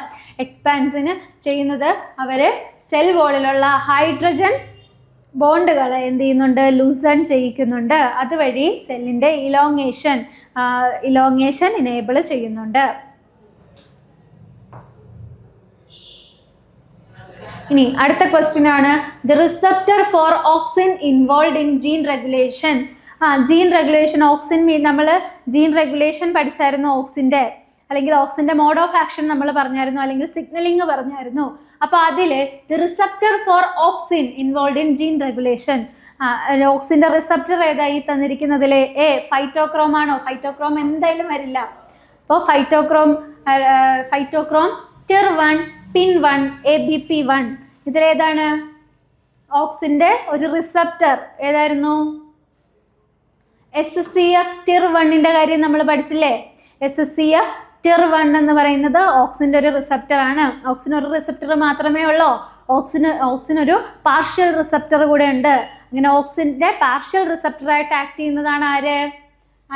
എക്സ്പാൻസിന് ചെയ്യുന്നത് അവർ സെൽ വോളിലുള്ള ഹൈഡ്രജൻ ബോണ്ടുകളെ എന്ത് ചെയ്യുന്നുണ്ട്? ലൂസൺ ചെയ്യിക്കുന്നുണ്ട്. അതുവഴി സെല്ലിൻ്റെ ഇലോങ്ങേഷൻ ഇനേബിൾ ചെയ്യുന്നുണ്ട്. ഇനി അടുത്ത ക്വസ്റ്റ്യൻ ആണ്, the receptor for auxin involve in gene regulation. Gene regulation, auxin നമ്മൾ ജീൻ റെഗുലേഷൻ പഠിച്ചായിരുന്നു. ഓക്സിൻ്റെ അല്ലെങ്കിൽ ഓക്സിൻ്റെ മോഡ് ഓഫ് ആക്ഷൻ നമ്മൾ പറഞ്ഞായിരുന്നു, അല്ലെങ്കിൽ സിഗ്നലിംഗ് പറഞ്ഞായിരുന്നു. അപ്പോൾ അതിൽ the receptor for auxin involve in gene regulation, ഓക്സിൻ്റെ റിസപ്റ്റർ ഏതായി തന്നിരിക്കുന്നതിൽ? എ ഫൈറ്റോക്രോം ആണോ? ഫൈറ്റോക്രോം എന്തായാലും വരില്ല. അപ്പോൾ ഫൈറ്റോക്രോം TIR1, PIN1, ABP1. ഇതിലേതാണ്? ഓക്സിൻ്റെ ഒരു റിസപ്റ്റർ ഏതായിരുന്നു? SCF TIR1ൻ്റെ കാര്യം നമ്മൾ പഠിച്ചില്ലേ? SCF TIR1 എന്ന് പറയുന്നത് ഓക്സിൻ്റെ ഒരു റിസപ്റ്റർ ആണ്. ഓക്സിന് ഒരു റിസപ്റ്റർ മാത്രമേ ഉള്ളൂ? ഓക്സിനൊരു പാർഷ്യൽ റിസപ്റ്റർ കൂടെ ഉണ്ട്. അങ്ങനെ ഓക്സിൻ്റെ പാർഷ്യൽ റിസപ്റ്ററായിട്ട് ആക്ട് ചെയ്യുന്നതാണ്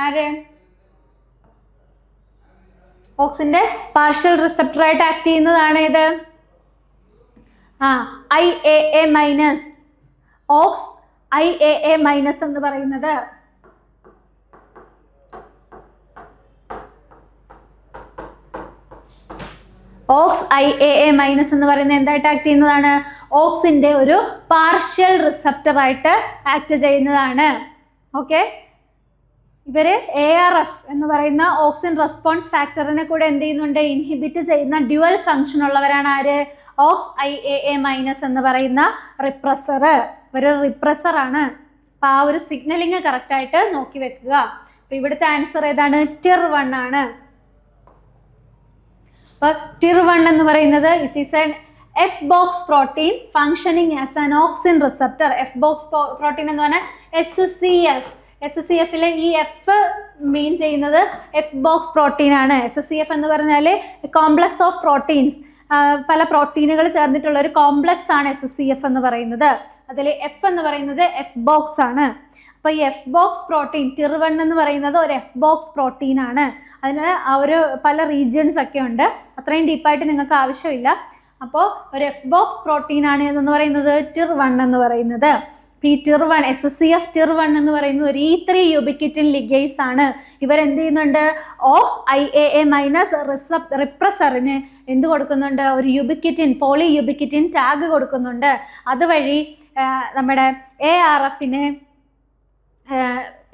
ആര്? ഓക്സിൻ്റെ പാർഷ്യൽ റിസപ്റ്ററായിട്ട് ആക്ട് ചെയ്യുന്നതാണ് ഏത്? IAA minus. Aux IAA minus എന്ന് പറയുന്നത് ഓക്സ് IAA മൈനസ് എന്ന് പറയുന്നത് എന്തായിട്ട് ആക്ട് ചെയ്യുന്നതാണ്? ഓക്സിൻ്റെ ഒരു പാർഷ്യൽ റിസപ്റ്ററായിട്ട് ആക്ട് ചെയ്യുന്നതാണ്. ഓക്കെ, ഇവർ ARF എന്ന് പറയുന്ന ഓക്സിൻ റെസ്പോൺസ് ഫാക്ടറിനെ കൂടെ എന്ത് ചെയ്യുന്നുണ്ട്? ഇൻഹിബിറ്റ് ചെയ്യുന്ന ഡ്യുവൽ ഫംഗ്ഷൻ ഉള്ളവരാണ് ആര്? ഓക്സ് IAA മൈനസ് എന്ന് പറയുന്ന റിപ്രസർ. ഒരു റിപ്രസറാണ്. അപ്പോൾ ആ ഒരു സിഗ്നലിങ് കറക്റ്റായിട്ട് നോക്കി വെക്കുക. അപ്പോൾ ഇവിടുത്തെ ആൻസർ ഏതാണ്? TIR1 ആണ്. അപ്പോൾ TIR1 എന്ന് പറയുന്നത് it is N F-box protein functioning as an auxin receptor. F-box protein എന്ന് പറഞ്ഞാൽ SCF-ലെ ഈ F മീൻ ചെയ്യുന്നത് F-box പ്രോട്ടീൻ ആണ്. SCF എന്ന് പറഞ്ഞാൽ കോംപ്ലക്സ് ഓഫ് പ്രോട്ടീൻസ്, പല പ്രോട്ടീനുകൾ ചേർന്നിട്ടുള്ള ഒരു കോംപ്ലക്സ് ആണ് SCF എന്ന് പറയുന്നത്. അതിൽ F എന്ന് പറയുന്നത് F-box ആണ്. അപ്പോൾ ഈ F-box പ്രോട്ടീൻ TIR1 എന്ന് പറയുന്നത് ഒരു F-box പ്രോട്ടീൻ ആണ്. അതിന് ഒരു പല റീജിയൻസ് ഒക്കെ ഉണ്ട്. അത്രയും ഡീപ്പായിട്ട് നിങ്ങൾക്ക് ആവശ്യമില്ല. അപ്പോൾ ഒരു F-box പ്രോട്ടീൻ ആണ് എന്ന് പറയുന്നത് TIR1 എന്ന് പറയുന്നത്. ഈ TIR1 SCF TIR1 എന്ന് പറയുന്നത് ഒരു E3 യൂബിക്വിറ്റിൻ ലിഗേസ് ആണ്. ഇവരെന്ത് ചെയ്യുന്നുണ്ട്? ഓക്സ് IAA മൈനസ് റിപ്രസറിന് എന്ത് കൊടുക്കുന്നുണ്ട്? ഒരു യൂബിക്വിറ്റിൻ, പോളി യൂബിക്വിറ്റിൻ ടാഗ് കൊടുക്കുന്നുണ്ട്. അതുവഴി നമ്മുടെ ARFനെ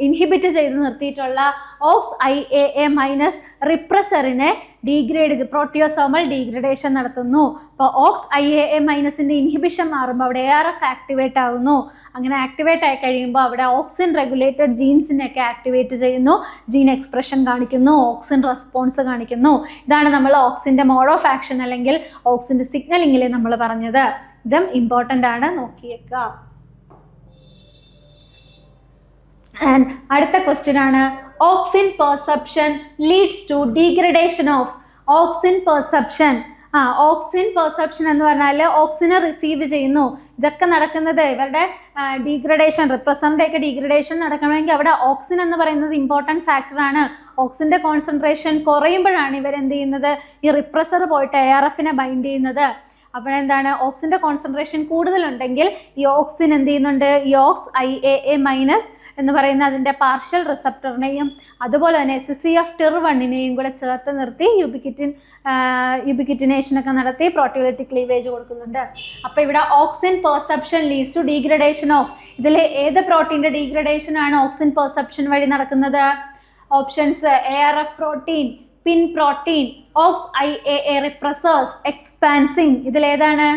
ഇൻഹിബിറ്റ് ചെയ്ത് നിർത്തിയിട്ടുള്ള OXIAA മൈനസ് റിപ്രസറിനെ ഡീഗ്രേഡ് പ്രോട്ടിയോസോമൽ ഡീഗ്രഡേഷൻ നടത്തുന്നു. അപ്പോൾ OXIAA മൈനസിൻ്റെ ഇൻഹിബിഷൻ മാറുമ്പോൾ അവിടെ ARF ആക്ടിവേറ്റ് ആകുന്നു. അങ്ങനെ ആക്ടിവേറ്റ് ആയി കഴിയുമ്പോൾ അവിടെ ഓക്സിൻ റെഗുലേറ്റഡ് ജീൻസിനെയൊക്കെ ആക്ടിവേറ്റ് ചെയ്യുന്നു, ജീൻ എക്സ്പ്രഷൻ കാണിക്കുന്നു, ഓക്സിൻ റെസ്പോൺസ് കാണിക്കുന്നു. ഇതാണ് നമ്മൾ ഓക്സിൻ്റെ മോഡ് ഓഫ് ആക്ഷൻ അല്ലെങ്കിൽ ഓക്സിൻ്റെ സിഗ്നലിങ്ങിൽ നമ്മൾ പറഞ്ഞത്. ഇതും ഇമ്പോർട്ടൻ്റ് ആണ്, നോക്കിയേക്കുക. ആൻഡ് അടുത്ത ക്വസ്റ്റ്യൻ ആണ് auxin perception leads to degradation of auxin perception. Auxin perception എന്ന് പറഞ്ഞാൽ ഓക്സിനെ റിസീവ് ചെയ്യുന്നു. ഇതൊക്കെ നടക്കുന്നത് ഇവരുടെ ഡീഗ്രഡേഷൻ, റിപ്രസറിൻ്റെ ഒക്കെ ഡീഗ്രഡേഷൻ നടക്കണമെങ്കിൽ അവിടെ ഓക്സിൻ എന്ന് പറയുന്നത് ഇമ്പോർട്ടൻറ്റ് ഫാക്ടറാണ്. ഓക്സിൻ്റെ കോൺസെൻട്രേഷൻ കുറയുമ്പോഴാണ് ഇവരെന്ത് ചെയ്യുന്നത്, ഈ റിപ്രസർ പോയിട്ട് ARFനെ ബൈൻഡ് ചെയ്യുന്നത്. അപ്പോൾ എന്താണ്, ഓക്സിൻ്റെ കോൺസെൻട്രേഷൻ കൂടുതലുണ്ടെങ്കിൽ ഈ ഓക്സിൻ എന്ത് ചെയ്യുന്നുണ്ട്, ഈ OXIAA മൈനസ് എന്ന് പറയുന്ന അതിൻ്റെ പാർഷ്യൽ റിസപ്റ്ററിനെയും അതുപോലെ തന്നെ SCF-TIR1നെയും കൂടെ ചേർത്ത് നിർത്തി യുബിക്വിറ്റിനേഷനൊക്കെ നടത്തി പ്രോട്ടിയോലിറ്റിക് ക്ലീവേജ് കൊടുക്കുന്നുണ്ട്. അപ്പോൾ ഇവിടെ auxin perception leads to degradation of, ഇതിൽ ഏത് പ്രോട്ടീൻ്റെ ഡീഗ്രഡേഷൻ ആണ് ഓക്സിൻ പെർസെപ്ഷൻ വഴി നടക്കുന്നത്? Options ARF protein, PIN protein, OXIAA repressors, expansin. ഇതിലേതാണ്?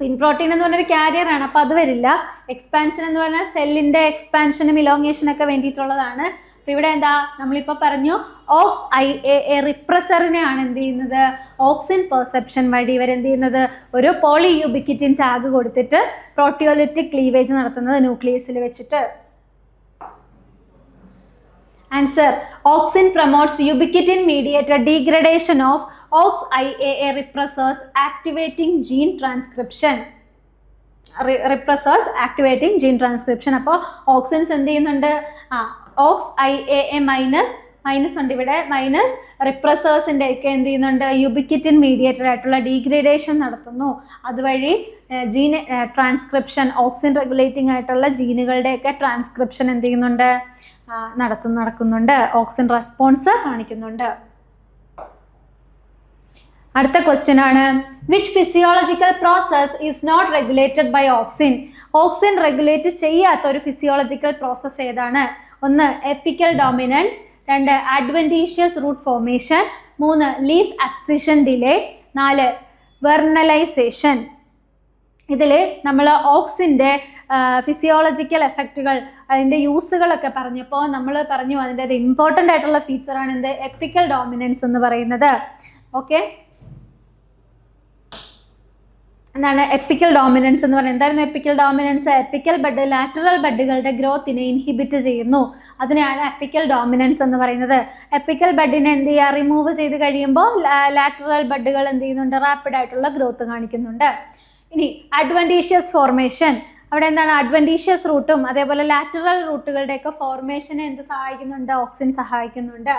പിൻ പ്രോട്ടീൻ എന്ന് പറഞ്ഞൊരു ക്യാരിയറാണ്, അപ്പോൾ അത് വരില്ല. എക്സ്പാൻഷൻ എന്ന് പറഞ്ഞാൽ സെല്ലിൻ്റെ എക്സ്പാൻഷനും ഇലോങ്ങേഷനൊക്കെ വേണ്ടിയിട്ടുള്ളതാണ്. അപ്പോൾ ഇവിടെ എന്താ, നമ്മളിപ്പോൾ പറഞ്ഞു OXIAA റിപ്രസറിനെയാണ് എന്ത് ചെയ്യുന്നത്, ഓക്സിൻ പെർസെപ്ഷൻ വഴി ഇവരെന്ത് ചെയ്യുന്നത്, ഒരു പോളിയൂബിക്വിറ്റിൻ ടാഗ് കൊടുത്തിട്ട് പ്രോട്ടിയോലിറ്റിക് ക്ലീവേജ് നടത്തുന്നത് ന്യൂക്ലിയസിൽ വെച്ചിട്ട്. Answer: Auxin promotes ubiquitin-mediated degradation of OXIAA repressors activating gene transcription. Repressors activating gene transcription. അപ്പോൾ ഓക്സിൻസ് എന്ത് ചെയ്യുന്നുണ്ട്, OXIAA മൈനസ് ഉണ്ട് ഇവിടെ, മൈനസ് റിപ്രസേഴ്സിൻ്റെ ഒക്കെ എന്ത് ചെയ്യുന്നുണ്ട്, യുബിക്വിറ്റിൻ മീഡിയേറ്റഡ് ആയിട്ടുള്ള ഡീഗ്രേഡേഷൻ നടത്തുന്നു. അതുവഴി ജീൻ ട്രാൻസ്ക്രിപ്ഷൻ, ഓക്സിൻ റെഗുലേറ്റിംഗ് ആയിട്ടുള്ള ജീനുകളുടെയൊക്കെ ട്രാൻസ്ക്രിപ്ഷൻ എന്ത് ചെയ്യുന്നുണ്ട്, നടക്കുന്നുണ്ട്. ഓക്സിൻ റെസ്പോൺസ് കാണിക്കുന്നുണ്ട്. അടുത്ത ക്വസ്റ്റ്യൻ ആണ് which physiological process is not regulated by auxin. Auxin regulate ചെയ്യാത്ത ഒരു ഫിസിയോളജിക്കൽ പ്രോസസ്സ് ഏതാണ്? 1 apical dominance, 2 adventitious root formation, 3 leaf abscission delay, 4 vernalisation. ഇതിൽ നമ്മൾ ഓക്സിൻ്റെ ഫിസിയോളജിക്കൽ എഫക്റ്റുകൾ, അതിൻ്റെ യൂസുകളൊക്കെ പറഞ്ഞപ്പോൾ നമ്മൾ പറഞ്ഞു അതിൻ്റെ അത് ഇമ്പോർട്ടൻ്റ് ആയിട്ടുള്ള ഫീച്ചറാണ് എന്ത്, എപ്പിക്കൽ ഡോമിനൻസ് എന്ന് പറയുന്നത്. ഓക്കെ, എന്താണ് എപ്പിക്കൽ ഡോമിനൻസ് എന്ന് പറയുന്നത്? എന്തായിരുന്നു apical dominance? Apical bud lateral ബഡുകളുടെ ഗ്രോത്തിനെ ഇൻഹിബിറ്റ് ചെയ്യുന്നു. അതിനെയാണ് എപ്പിക്കൽ ഡോമിനൻസ് എന്ന് പറയുന്നത്. എപ്പിക്കൽ ബഡിനെ എന്ത് ചെയ്യുക, റിമൂവ് ചെയ്ത് കഴിയുമ്പോൾ ലാറ്ററൽ ബഡുകൾ എന്ത് ചെയ്യുന്നുണ്ട്, റാപ്പിഡായിട്ടുള്ള ഗ്രോത്ത് കാണിക്കുന്നുണ്ട്. ഇനി അഡ്വൻറ്റീഷ്യസ് ഫോർമേഷൻ, അവിടെ എന്താണ്, അഡ്വൻറ്റീഷ്യസ് റൂട്ടും അതേപോലെ ലാറ്ററൽ റൂട്ടുകളുടെയൊക്കെ ഫോർമേഷനെ എന്ത് സഹായിക്കുന്നുണ്ട്, ഓക്സിൻ സഹായിക്കുന്നുണ്ട്.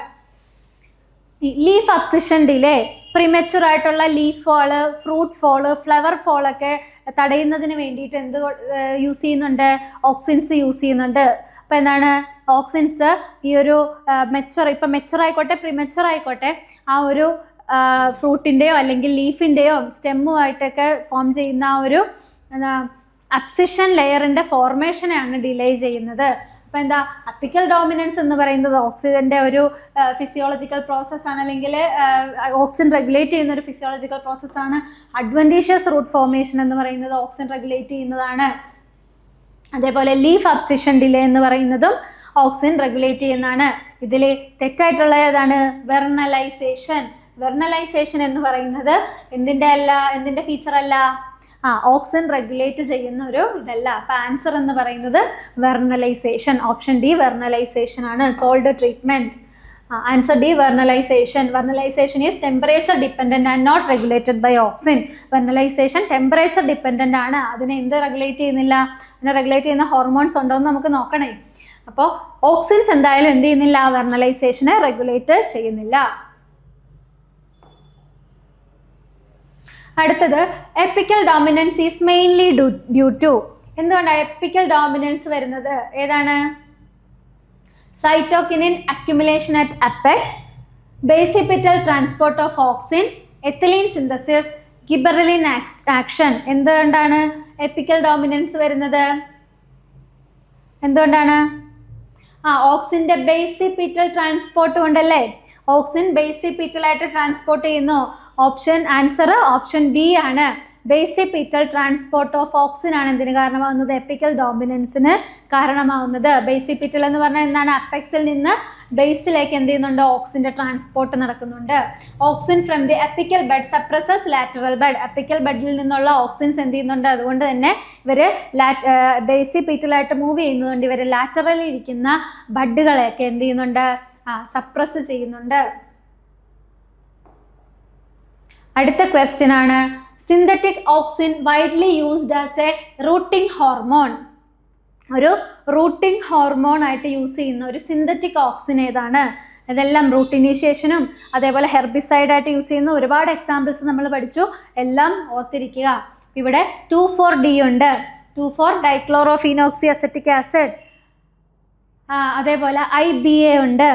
ലീഫ് അബ്സിഷൻ ഡിലേ, പ്രിമച്യൂർ ആയിട്ടുള്ള leaf fall, fruit fall, flower ഫോളൊക്കെ തടയുന്നതിന് വേണ്ടിയിട്ട് എന്ത് യൂസ് ചെയ്യുന്നുണ്ട്, ഓക്സിൻസ് യൂസ് ചെയ്യുന്നുണ്ട്. അപ്പോൾ എന്താണ്, ഓക്സിൻസ് ഈ ഒരു മെച്ചുർ ആയിക്കോട്ടെ പ്രിമച്യൂർ ആയിക്കോട്ടെ ആ ഒരു ഫ്രൂട്ടിൻ്റെയോ അല്ലെങ്കിൽ ലീഫിൻ്റെയോ സ്റ്റെമ്മുമായിട്ടൊക്കെ ഫോം ചെയ്യുന്ന ആ ഒരു അബ്സിഷൻ ലെയറിൻ്റെ ഫോർമേഷനെയാണ് ഡിലേ ചെയ്യുന്നത്. അപ്പോൾ എന്താ, അപ്പിക്കൽ ഡോമിനൻസ് എന്ന് പറയുന്നത് ഓക്സിജൻ്റെ ഒരു ഫിസിയോളജിക്കൽ പ്രോസസ്സാണ്, അല്ലെങ്കിൽ ഓക്സിൻ റെഗുലേറ്റ് ചെയ്യുന്ന ഒരു ഫിസിയോളജിക്കൽ പ്രോസസ്സാണ്. അഡ്വൻറ്റീഷ്യസ് റൂട്ട് ഫോർമേഷൻ എന്ന് പറയുന്നത് ഓക്സിൻ റെഗുലേറ്റ് ചെയ്യുന്നതാണ്. അതേപോലെ ലീഫ് അബ്സിഷൻ ഡിലേ എന്ന് പറയുന്നതും ഓക്സിൻ റെഗുലേറ്റ് ചെയ്യുന്നതാണ്. ഇതിൽ തെറ്റായിട്ടുള്ള ഏതാണ്, വെർണലൈസേഷൻ. വെർണലൈസേഷൻ എന്ന് പറയുന്നത് എന്തിൻ്റെ ഫീച്ചർ അല്ല, ഓക്സിൻ റെഗുലേറ്റ് ചെയ്യുന്ന ഒരു ഇതല്ല. അപ്പോൾ ആൻസർ എന്ന് പറയുന്നത് വെർണലൈസേഷൻ, ഓപ്ഷൻ ഡി വെർണലൈസേഷൻ ആണ്. Cold treatment, answer D vernalisation. Vernalisation is temperature dependent and not regulated by auxin. Vernalisation temperature dependent ആണ്, അതിനെ എന്ത് റെഗുലേറ്റ് ചെയ്യുന്നില്ല, അതിനെ റെഗുലേറ്റ് ചെയ്യുന്ന ഹോർമോൺസ് ഉണ്ടോ എന്ന് നമുക്ക് നോക്കണേ. അപ്പോൾ ഓക്സിൻസ് എന്തായാലും എന്ത് ചെയ്യുന്നില്ല, വെർണലൈസേഷനെ റെഗുലേറ്റ് ചെയ്യുന്നില്ല. അടുത്തത് apical dominance is mainly due to. എന്തുകൊണ്ടാണ് എപ്പിക്കൽ ഡോമിനൻസ് വരുന്നത്? ഏതാണ്? Cytokinin accumulation at apex, basipetal transport of auxin, ethylene synthesis, gibberellin action. എന്തുകൊണ്ടാണ് എപ്പിക്കൽ ഡോമിനൻസ് വരുന്നത്? എന്തുകൊണ്ടാണ്? ഓക്സിൻ്റെ ബേസിപിറ്റൽ ട്രാൻസ്പോർട്ട് കൊണ്ടല്ലേ. ഓക്സിൻ ബേസിപിറ്റലായിട്ട് ട്രാൻസ്പോർട്ട് ചെയ്യുന്നു. ആൻസർ ഓപ്ഷൻ ബി ആണ്. ബേസിപിറ്റൽ ട്രാൻസ്പോർട്ട് ഓഫ് ഓക്സിൻ ആണ് എന്തിന് കാരണമാകുന്നത്? എപ്പിക്കൽ ഡോമിനൻസിന് കാരണമാകുന്നത്. ബേസിപിറ്റൽ എന്ന് പറഞ്ഞാൽ എന്താണ്? അപ്പെക്സിൽ നിന്ന് ബേസിലേക്ക് എന്ത് ചെയ്യുന്നുണ്ട്? ഓക്സിൻ്റെ ട്രാൻസ്പോർട്ട് നടക്കുന്നുണ്ട്. Auxin from the apical bud suppresses lateral bud. Apical ബെഡിൽ നിന്നുള്ള ഓക്സിൻസ് എന്ത് ചെയ്യുന്നുണ്ട്? അതുകൊണ്ട് തന്നെ ഇവർ ബേസിപിറ്റലായിട്ട് മൂവ് ചെയ്യുന്നതുകൊണ്ട് ഇവർ ലാറ്ററലിൽ ഇരിക്കുന്ന ബഡുകളെയൊക്കെ എന്ത് ചെയ്യുന്നുണ്ട്? സപ്രസ് ചെയ്യുന്നുണ്ട്. അടുത്ത ക്വസ്റ്റ്യൻ ആണ്, synthetic auxin widely used as A routing hormone. ഒരു റൂട്ടിംഗ് ഹോർമോൺ ആയിട്ട് യൂസ് ചെയ്യുന്ന ഒരു സിന്തറ്റിക് ഓക്സിൻ ഏതാണ്? ഇതെല്ലാം റൂട്ട് ഇനീഷ്യേഷനും അതേപോലെ ഹെർബിസൈഡായിട്ട് യൂസ് ചെയ്യുന്ന ഒരുപാട് എക്സാമ്പിൾസ് നമ്മൾ പഠിച്ചു. എല്ലാം ഓർത്തിരിക്കുക. ഇവിടെ 2,4-D ഉണ്ട്, 2,4-ഡൈക്ലോറോഫീനോക്സി അസറ്റിക് ആസിഡ്. അതേപോലെ IBA ഉണ്ട്,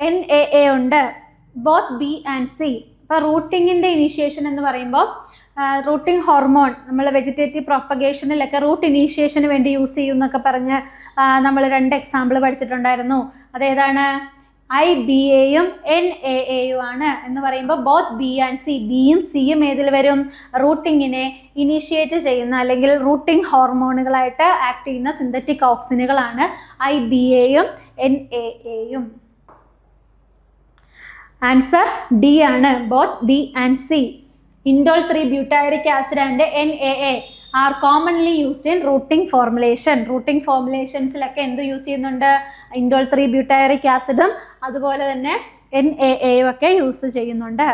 NAA ഉണ്ട്, ബോത്ത് B ആൻഡ് C. അപ്പോൾ റൂട്ടിങ്ങിൻ്റെ ഇനീഷ്യേഷൻ എന്ന് പറയുമ്പോൾ റൂട്ടിംഗ് ഹോർമോൺ നമ്മൾ വെജിറ്റേറ്റീവ് പ്രൊപ്പഗേഷനിലൊക്കെ റൂട്ട് ഇനീഷ്യേഷന് വേണ്ടി യൂസ് ചെയ്യുമെന്നൊക്കെ പറഞ്ഞ് നമ്മൾ 2 എക്സാമ്പിൾ പഠിച്ചിട്ടുണ്ടായിരുന്നു. അതേതാണ്? IBAയും NAAയും ആണ് എന്ന് പറയുമ്പോൾ ബോത്ത് B ആൻഡ് C. ബിയും സിയും ഏതിൽ വരും? റൂട്ടിങ്ങിനെ ഇനീഷ്യേറ്റ് ചെയ്യുന്ന അല്ലെങ്കിൽ റൂട്ടിംഗ് ഹോർമോണുകളായിട്ട് ആക്ട് ചെയ്യുന്ന സിന്തറ്റിക് ഓക്സിനുകളാണ് IBAയും NAAയും. ആൻസർ ഡി ആണ്, both B and C. Indole three butyric acid and NAA are commonly used in rooting formulation. Rooting ഫോർമുലേഷൻസിലൊക്കെ എന്ത് യൂസ് ചെയ്യുന്നുണ്ട്? ഇൻഡോൾ 3-ബ്യൂട്ടൈറിക് ആസിഡും അതുപോലെ തന്നെ NAAയും ഒക്കെ യൂസ് ചെയ്യുന്നുണ്ട്.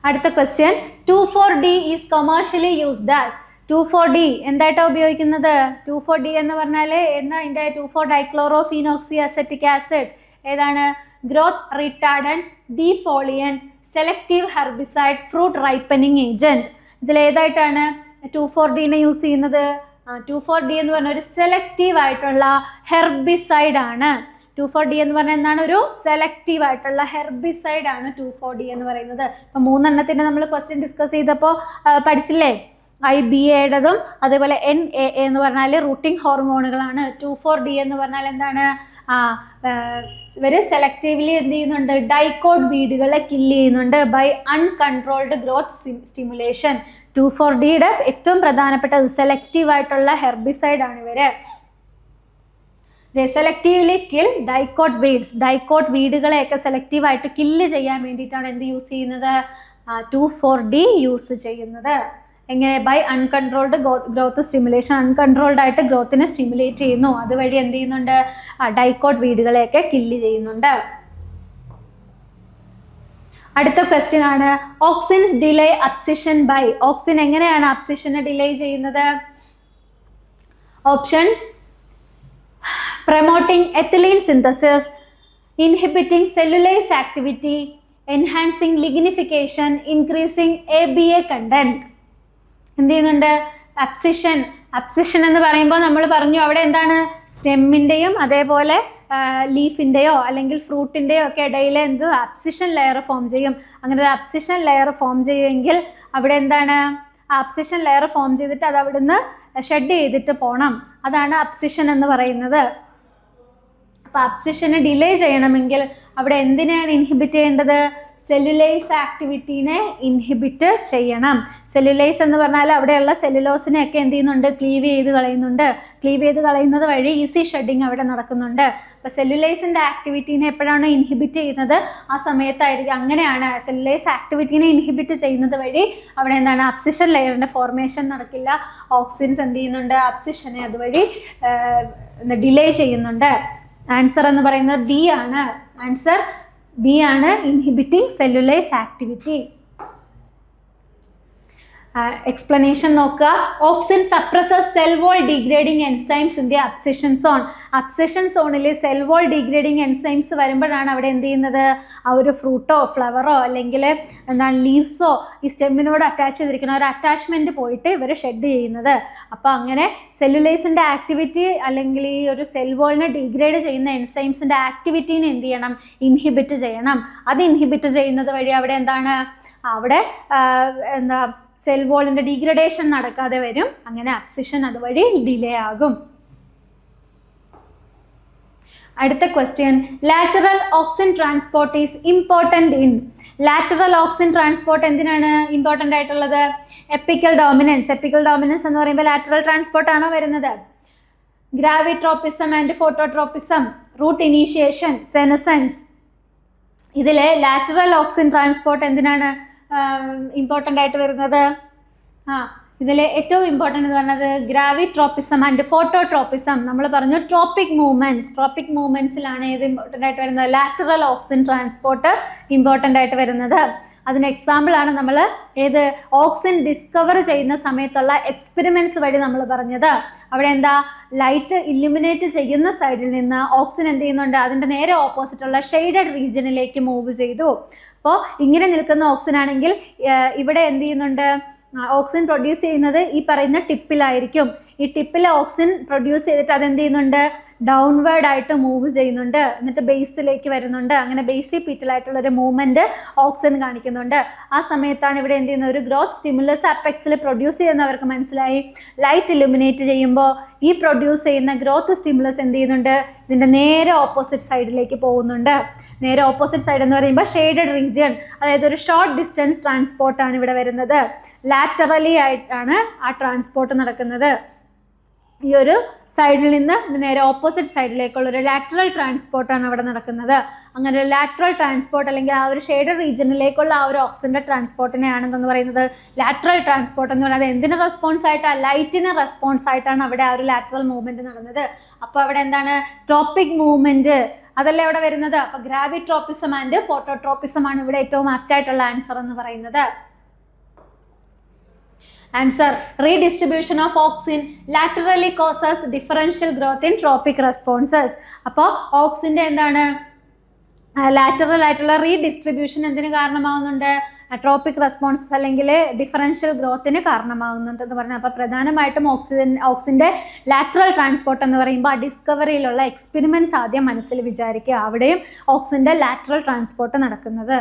അടുത്ത question, 2,4-D is commercially used as. 2,4-D എന്തായിട്ടാണ് ഉപയോഗിക്കുന്നത്? 2,4-D എന്ന് പറഞ്ഞാൽ എന്താ? അതിൻ്റെ 2,4-ഡൈക്ലോറോഫീനോക്സി അസറ്റിക് ആസിഡ് ഏതാണ്? Growth retardant, defoliant, selective herbicide, fruit ripening agent. ഇതിലേതായിട്ടാണ് 2,4-Dനെ യൂസ് ചെയ്യുന്നത്? 2,4-D എന്ന് പറഞ്ഞ ഒരു സെലക്റ്റീവ് ആയിട്ടുള്ള ഹെർബിസൈഡ് ആണ്. 2,4-D എന്ന് പറഞ്ഞാൽ എന്താണ്? ഒരു സെലക്റ്റീവ് ആയിട്ടുള്ള ഹെർബിസൈഡ് ആണ് 2,4-D എന്ന് പറയുന്നത്. അപ്പോൾ 3 നമ്മൾ ക്വസ്റ്റ്യൻ ഡിസ്കസ് ചെയ്തപ്പോൾ പഠിച്ചില്ലേ? IBAയുടേതും അതേപോലെ NAA എന്ന് പറഞ്ഞാൽ റൂട്ടിംഗ് ഹോർമോണുകളാണ്. 2,4-D എന്ന് പറഞ്ഞാൽ എന്താണ്? ഇവർ സെലക്റ്റീവ്ലി എന്ത് ചെയ്യുന്നുണ്ട്? ഡൈക്കോട്ട് വീഡുകളെ കില്ല് ചെയ്യുന്നുണ്ട് ബൈ അൺകൺട്രോൾഡ് ഗ്രോത്ത് സ്റ്റിമുലേഷൻ. 2,4-Dയുടെ ഏറ്റവും പ്രധാനപ്പെട്ടത് സെലക്റ്റീവ് ആയിട്ടുള്ള ഹെർബിസൈഡ് ആണ് ഇവർ. Selectively kill dicot weeds. Dicot വീഡുകളെയൊക്കെ സെലക്റ്റീവായിട്ട് കില്ല് ചെയ്യാൻ വേണ്ടിയിട്ടാണ് എന്ത് യൂസ് ചെയ്യുന്നത്? 2,4-D യൂസ് ചെയ്യുന്നത്. എങ്ങനെ? By uncontrolled growth stimulation. Uncontrolled ആയിട്ട് ഗ്രോത്തിനെ സ്റ്റിമുലേറ്റ് ചെയ്യുന്നു. അതുവഴി എന്ത് ചെയ്യുന്നുണ്ട്? ഡൈക്കോട്ട് വീഡുകളെയൊക്കെ കില്ല് ചെയ്യുന്നുണ്ട്. അടുത്ത ക്വസ്റ്റ്യൻ ആണ്, auxins delay abscission by. Auxin എങ്ങനെയാണ് അബ്സിഷനെ ഡിലേ ചെയ്യുന്നത്? Options: promoting ethylene synthesis, inhibiting cellulase activity, enhancing lignification, increasing ABA content. എന്ത് ചെയ്യുന്നുണ്ട്? അബ്സിഷൻ എന്ന് പറയുമ്പോൾ നമ്മൾ പറഞ്ഞു അവിടെ എന്താണ്? സ്റ്റെമ്മിൻ്റെയും അതേപോലെ ലീഫിൻ്റെയോ അല്ലെങ്കിൽ ഫ്രൂട്ടിൻ്റെയോ ഒക്കെ ഇടയിൽ എന്ത് അബ്സിഷൻ ലെയർ ഫോം ചെയ്യും. അങ്ങനെ ഒരു അബ്സിഷൻ ലെയർ ഫോം ചെയ്യുമെങ്കിൽ അവിടെ എന്താണ്? അബ്സിഷൻ ലെയർ ഫോം ചെയ്തിട്ട് അത് അവിടുന്ന് ഷെഡ് ചെയ്തിട്ട് പോകണം. അതാണ് അബ്സിഷൻ എന്ന് പറയുന്നത്. അപ്പോൾ അബ്സിഷനെ ഡിലേ ചെയ്യണമെങ്കിൽ അവിടെ എന്തിനെയാണ് ഇൻഹിബിറ്റ് ചെയ്യേണ്ടത്? സെല്ലുലേസ് ആക്ടിവിറ്റീനെ ഇൻഹിബിറ്റ് ചെയ്യണം. സെല്ലുലേസ് എന്ന് പറഞ്ഞാൽ അവിടെയുള്ള സെല്ലുലോസിനെയൊക്കെ എന്ത് ചെയ്യുന്നുണ്ട്? ക്ലീവ് ചെയ്ത് കളയുന്നുണ്ട്. ക്ലീവ് ചെയ്ത് കളയുന്നത് വഴി ഈസി ഷെഡിങ് അവിടെ നടക്കുന്നുണ്ട്. അപ്പോൾ സെല്ലുലേസിൻ്റെ ആക്ടിവിറ്റീനെ എപ്പോഴാണ് ഇൻഹിബിറ്റ് ചെയ്യുന്നത്? ആ സമയത്തായിരിക്കും. അങ്ങനെയാണ് സെല്ലുലേസ് ആക്ടിവിറ്റീനെ ഇൻഹിബിറ്റ് ചെയ്യുന്നത് വഴി അവിടെ എന്താണ്? അബ്സിഷൻ ലെയറിൻ്റെ ഫോർമേഷൻ നടക്കില്ല. ഓക്സിൻസ് എന്ത് ചെയ്യുന്നുണ്ട്? അബ്സിഷനെ അതുവഴി ഡിലേ ചെയ്യുന്നുണ്ട്. ആൻസർ എന്ന് പറയുന്നത് B ആണ്. ആൻസർ B ആണ്, ഇൻഹിബിറ്റിംഗ് സെല്ലുലേസ് ആക്ടിവിറ്റി. എക്സ്പ്ലനേഷൻ നോക്കുക. Auxin suppresses cell wall degrading enzymes in the abscission zone. Abscission സോണിൽ സെൽ വോൾ ഡീഗ്രേഡിംഗ് എൻസൈംസ് വരുമ്പോഴാണ് അവിടെ എന്ത് ചെയ്യുന്നത്? ആ ഒരു ഫ്രൂട്ടോ ഫ്ലവറോ അല്ലെങ്കിൽ എന്താണ് ലീവ്സോ ഈ സ്റ്റെമ്മിനോട് അറ്റാച്ച് ചെയ്തിരിക്കുന്ന ഒരു അറ്റാച്ച്മെൻറ്റ് പോയിട്ട് ഇവർ ഷെഡ് ചെയ്യുന്നത്. അപ്പോൾ അങ്ങനെ സെല്ലുലേസിൻ്റെ ആക്ടിവിറ്റി അല്ലെങ്കിൽ ഈ ഒരു സെൽ വോളിനെ ഡീഗ്രേഡ് ചെയ്യുന്ന എൻസൈംസിൻ്റെ ആക്ടിവിറ്റീനെ എന്ത് ചെയ്യണം? ഇൻഹിബിറ്റ് ചെയ്യണം. അത് ഇൻഹിബിറ്റ് ചെയ്യുന്നത് വഴി അവിടെ എന്താണ്? അവിടെ എന്താ സെൽ സെൽ വോളിൻ്റെ ഡീഗ്രഡേഷൻ നടക്കാതെ വരും. അങ്ങനെ അബ്സിഷൻ അതുവഴി ഡിലേ ആകും. അടുത്ത question, lateral auxin transport is important in. Lateral auxin transport എന്തിനാണ് ഇമ്പോർട്ടൻ്റ് ആയിട്ടുള്ളത്? Apical dominance. എപ്പിക്കൽ ഡോമിനൻസ് എന്ന് പറയുമ്പോൾ ലാറ്ററൽ ട്രാൻസ്പോർട്ട് ആണോ വരുന്നത്? Gravitropism and phototropism, root initiation, senescence. ഇതിൽ ലാറ്ററൽ ഓക്സിൻ ട്രാൻസ്പോർട്ട് എന്തിനാണ് ഇമ്പോർട്ടൻ്റ് ആയിട്ട് വരുന്നത്? ഇതിൽ ഏറ്റവും ഇമ്പോർട്ടൻ്റ് എന്ന് പറയുന്നത് ഗ്രാവിട്രോപ്പിസം ആൻഡ് ഫോട്ടോട്രോപ്പിസം. നമ്മൾ പറഞ്ഞു ട്രോപ്പിക് മൂവ്മെൻറ്റ്സിലാണ് ഏത് ഇമ്പോർട്ടൻ്റ് ആയിട്ട് വരുന്നത്? ലാറ്ററൽ ഓക്സിൻ ട്രാൻസ്പോർട്ട് ഇമ്പോർട്ടൻ്റ് ആയിട്ട് വരുന്നത്. അതിന് എക്സാമ്പിളാണ് നമ്മൾ ഏത് ഓക്സിൻ ഡിസ്കവർ ചെയ്യുന്ന സമയത്തുള്ള എക്സ്പെരിമെൻറ്റ്സ് വഴി നമ്മൾ പറഞ്ഞത്. അവിടെ എന്താ, ലൈറ്റ് ഇല്ലുമിനേറ്റ് ചെയ്യുന്ന സൈഡിൽ നിന്ന് ഓക്സിൻ എന്ത് ചെയ്യുന്നുണ്ട്, അതിൻ്റെ നേരെ ഓപ്പോസിറ്റുള്ള ഷെയ്ഡഡ് റീജിയനിലേക്ക് മൂവ് ചെയ്തു. അപ്പോൾ ഇങ്ങനെ നിൽക്കുന്ന ഓക്സിൻ ആണെങ്കിൽ ഇവിടെ എന്ത് ചെയ്യുന്നുണ്ട്, ഓക്സിൻ പ്രൊഡ്യൂസ് ചെയ്യുന്നത് ഈ പറയുന്ന ടിപ്പിലായിരിക്കും. ഈ ടിപ്പിലെ ഓക്സിൻ പ്രൊഡ്യൂസ് ചെയ്തിട്ട് അതെന്ത് ചെയ്യുന്നുണ്ട്, ഡൗൺവേർഡ് ആയിട്ട് മൂവ് ചെയ്യുന്നുണ്ട്, എന്നിട്ട് ബേസിലേക്ക് വരുന്നുണ്ട്. അങ്ങനെ ബേസിപീറ്റലായിട്ടുള്ളൊരു മൂവ്മെൻറ്റ് ഓക്സിൻ കാണിക്കുന്നുണ്ട്. ആ സമയത്താണ് ഇവിടെ എന്ത് ചെയ്യുന്നത്, ഒരു ഗ്രോത്ത് സ്റ്റിമുലസ് അപ്പെക്സിൽ പ്രൊഡ്യൂസ് ചെയ്യുന്നവർക്ക് മനസ്സിലായി. ലൈറ്റ് ഇലുമിനേറ്റ് ചെയ്യുമ്പോൾ ഈ പ്രൊഡ്യൂസ് ചെയ്യുന്ന ഗ്രോത്ത് സ്റ്റിമുലസ് എന്ത് ചെയ്യുന്നുണ്ട്, ഇതിൻ്റെ നേരെ ഓപ്പോസിറ്റ് സൈഡിലേക്ക് പോകുന്നുണ്ട്. നേരെ ഓപ്പോസിറ്റ് സൈഡ് എന്ന് പറയുമ്പോൾ ഷെയ്ഡഡ് റീജിയൻ, അതായത് ഒരു ഷോർട്ട് ഡിസ്റ്റൻസ് ട്രാൻസ്പോർട്ടാണ് ഇവിടെ വരുന്നത്. ലാറ്ററലി ആയിട്ടാണ് ആ ട്രാൻസ്പോർട്ട് നടക്കുന്നത്. ഈ ഒരു സൈഡിൽ നിന്ന് നേരെ ഓപ്പോസിറ്റ് സൈഡിലേക്കുള്ള ഒരു ലാറ്ററൽ ട്രാൻസ്പോർട്ടാണ് അവിടെ നടക്കുന്നത്. അങ്ങനെ ഒരു ലാറ്ററൽ ട്രാൻസ്പോർട്ട് അല്ലെങ്കിൽ ആ ഒരു ഷെയ്ഡഡ് റീജിയനിലേക്കുള്ള ആ ഒരു ഓക്സിൻ്റെ ട്രാൻസ്പോർട്ടിനെയാണെന്ന് പറയുന്നത് ലാറ്ററൽ ട്രാൻസ്പോർട്ട് എന്ന് പറയുന്നത്. എന്തിന് റെസ്പോൺസ് ആയിട്ടാണ്? ലൈറ്റിന് റെസ്പോൺസ് ആയിട്ടാണ് അവിടെ ആ ഒരു ലാറ്ററൽ മൂവ്മെൻറ്റ് നടന്നത്. അപ്പോൾ അവിടെ എന്താണ്, ട്രോപ്പിക് മൂവ്മെൻറ്റ് അതല്ലേ അവിടെ വരുന്നത്. അപ്പോൾ ഗ്രാവിട്രോപ്പിസം ആൻഡ് ഫോട്ടോട്രോപ്പിസം ആണ് ഇവിടെ ഏറ്റവും ആപ്റ്റായിട്ടുള്ള ആൻസർ എന്ന് പറയുന്നത്. Answer, redistribution of auxin laterally causes differential growth in tropic responses. അപ്പോൾ ഓക്സിൻ്റെ എന്താണ്, ലാറ്ററൽ ആയിട്ടുള്ള റീഡിസ്ട്രിബ്യൂഷൻ എന്തിന് കാരണമാകുന്നുണ്ട്? ട്രോപ്പിക് റെസ്പോൺസസ് അല്ലെങ്കിൽ ഡിഫറൻഷ്യൽ ഗ്രോത്തിന് കാരണമാകുന്നുണ്ട് എന്ന് പറഞ്ഞാൽ. അപ്പോൾ പ്രധാനമായിട്ടും ഓക്സിൻ്റെ ലാറ്ററൽ ട്രാൻസ്പോർട്ട് എന്ന് പറയുമ്പോൾ ആ ഡിസ്കവറിയിലുള്ള എക്സ്പെരിമെൻറ്റ്സ് ആദ്യം മനസ്സിൽ വിചാരിക്കുക. അവിടെയും ഓക്സിൻ്റെ ലാറ്ററൽ ട്രാൻസ്പോർട്ട് നടക്കുന്നത്.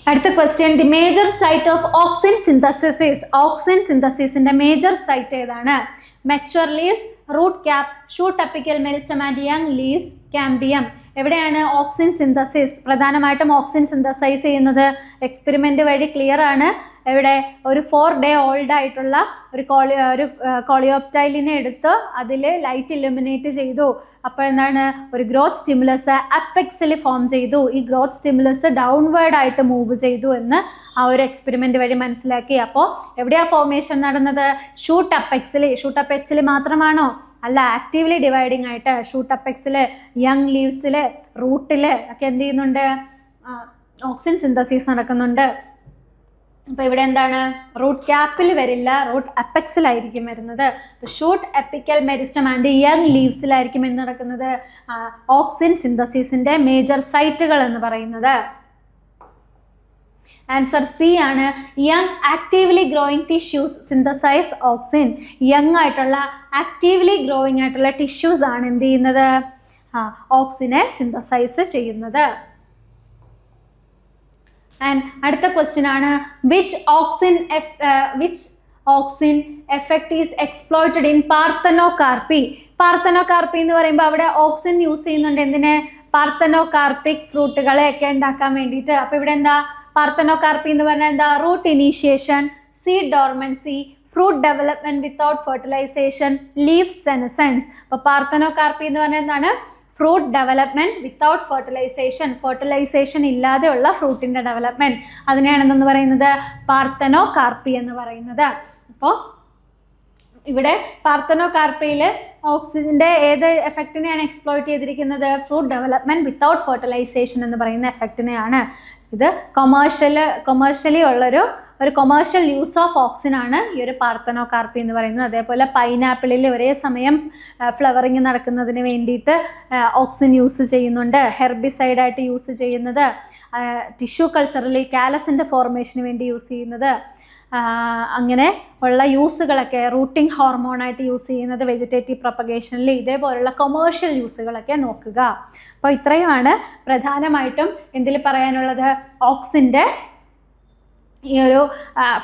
അടുത്ത question, the major site of auxin synthesis is. Auxin സിന്തസിസിൻ്റെ മേജർ സൈറ്റ് ഏതാണ്? Mature leaves, root cap, shoot apical meristem and young leaves, cambium. എവിടെയാണ് ഓക്സിൻ സിന്തസിസ്? പ്രധാനമായിട്ടും ഓക്സിൻ സിന്തസൈസ് ചെയ്യുന്നത് എക്സ്പെരിമെൻ്റ് വഴി ക്ലിയർ ആണ്. ഇവിടെ ഒരു 4 day old ആയിട്ടുള്ള ഒരു കോളിയോപ്റ്റൈലിനെ എടുത്ത് അതിൽ ലൈറ്റ് ഇലുമിനേറ്റ് ചെയ്തു. അപ്പോൾ എന്താണ്, ഒരു ഗ്രോത്ത് സ്റ്റിമുലസ് അപ്പെക്സിൽ ഫോം ചെയ്തു. ഈ ഗ്രോത്ത് സ്റ്റിമുലസ് ഡൗൺവേർഡ് ആയിട്ട് മൂവ് ചെയ്തു എന്ന് ആ ഒരു എക്സ്പെരിമെൻ്റ് വഴി മനസ്സിലാക്കി. അപ്പോൾ എവിടെയാണ് ഫോർമേഷൻ നടന്നത്? ഷൂട്ട് അപ്പെക്സിൽ മാത്രമാണോ? അല്ല, ആക്റ്റീവ്ലി ഡിവൈഡിങ് ആയിട്ട് ഷൂട്ട് അപ്പെക്സിൽ, യങ് ലീവ്സിൽ, റൂട്ടിൽ ഒക്കെ എന്ത് ചെയ്യുന്നുണ്ട്, ഓക്സിൻ സിന്തസിസ് നടക്കുന്നുണ്ട്. അപ്പോൾ ഇവിടെ എന്താണ്, റൂട്ട് ക്യാപ്പിൽ വരില്ല, റൂട്ട് അപ്പെക്സിലായിരിക്കും വരുന്നത്. അപ്പോൾ shoot apical meristem and young ലീവ്സിലായിരിക്കും എന്ന് നടക്കുന്നത് ഓക്സിൻ സിന്തസിസിൻ്റെ മേജർ സൈറ്റുകൾ എന്ന് പറയുന്നത്. ആൻസർ സി ആണ്. Young actively growing tissues synthesise auxin. Young ആയിട്ടുള്ള ആക്റ്റീവ്ലി ഗ്രോയിങ് ആയിട്ടുള്ള ടിഷ്യൂസ് ആണ് എന്ത് ചെയ്യുന്നത്, ഓക്സിനെ സിന്തസൈസ് ചെയ്യുന്നത്. ആൻഡ് അടുത്ത ക്വസ്റ്റ്യൻ ആണ്, which auxin effect is exploited in parthenocarpy. Parthenocarpy എന്ന് പറയുമ്പോൾ അവിടെ ഓക്സിൻ യൂസ് ചെയ്യുന്നുണ്ട്. എന്തിന്? പാർത്തനോകാർപ്പിക് ഫ്രൂട്ടുകളെ ഒക്കെ ഉണ്ടാക്കാൻ വേണ്ടിയിട്ട്. അപ്പോൾ ഇവിടെ എന്താ, പാർത്തനോകാർപ്പി എന്ന് പറഞ്ഞാൽ എന്താ, root initiation, seed dormancy, fruit development without fertilisation, leaf senescence. അപ്പോൾ പാർത്തനോകാർപ്പി എന്ന് പറഞ്ഞാൽ എന്താണ്, ഫ്രൂട്ട് ഡെവലപ്മെൻറ്റ് വിത്തൗട്ട് ഫെർട്ടിലൈസേഷൻ ഇല്ലാതെയുള്ള ഫ്രൂട്ടിൻ്റെ ഡെവലപ്മെൻറ്റ്, അതിനെയാണെന്ന് പറയുന്നത് പാർത്തനോകാർപ്പി എന്ന് പറയുന്നത്. അപ്പോൾ ഇവിടെ പാർത്തനോകാർപ്പിയിൽ ഓക്സിജൻ്റെ ഏത് എഫക്റ്റിനെയാണ് എക്സ്പ്ലോയിറ്റ് ചെയ്തിരിക്കുന്നത്? ഫ്രൂട്ട് ഡെവലപ്മെൻറ്റ് വിത്തൗട്ട് ഫെർട്ടിലൈസേഷൻ എന്ന് പറയുന്ന എഫക്റ്റിനെയാണ്. ഇത് കൊമേഴ്ഷ്യലി ഉള്ളൊരു കൊമേഴ്ഷ്യൽ യൂസ് ഓഫ് ഓക്സിൻ ആണ് ഈ ഒരു പാർത്തനോകാർപ്പി എന്ന് പറയുന്നത്. അതേപോലെ പൈനാപ്പിളിൽ ഒരേ സമയം ഫ്ലവറിങ് നടക്കുന്നതിന് വേണ്ടിയിട്ട് ഓക്സിൻ യൂസ് ചെയ്യുന്നുണ്ട്. ഹെർബിസൈഡായിട്ട് യൂസ് ചെയ്യുന്നത്, ടിഷ്യൂ കൾച്ചറിൽ കാലസിൻ്റെ ഫോർമേഷന് വേണ്ടി യൂസ് ചെയ്യുന്നത്, അങ്ങനെ ഉള്ള യൂസുകളൊക്കെ, റൂട്ടിംഗ് ഹോർമോണായിട്ട് യൂസ് ചെയ്യുന്നത് വെജിറ്റേറ്റീവ് പ്രൊപ്പഗേഷനിൽ, ഇതേപോലുള്ള കൊമേഴ്ഷ്യൽ യൂസുകളൊക്കെ നോക്കുക. അപ്പോൾ ഇത്രയുമാണ് പ്രധാനമായിട്ടും എന്തിൽ പറയാനുള്ളത്, ഓക്സിൻ്റെ ഈ ഒരു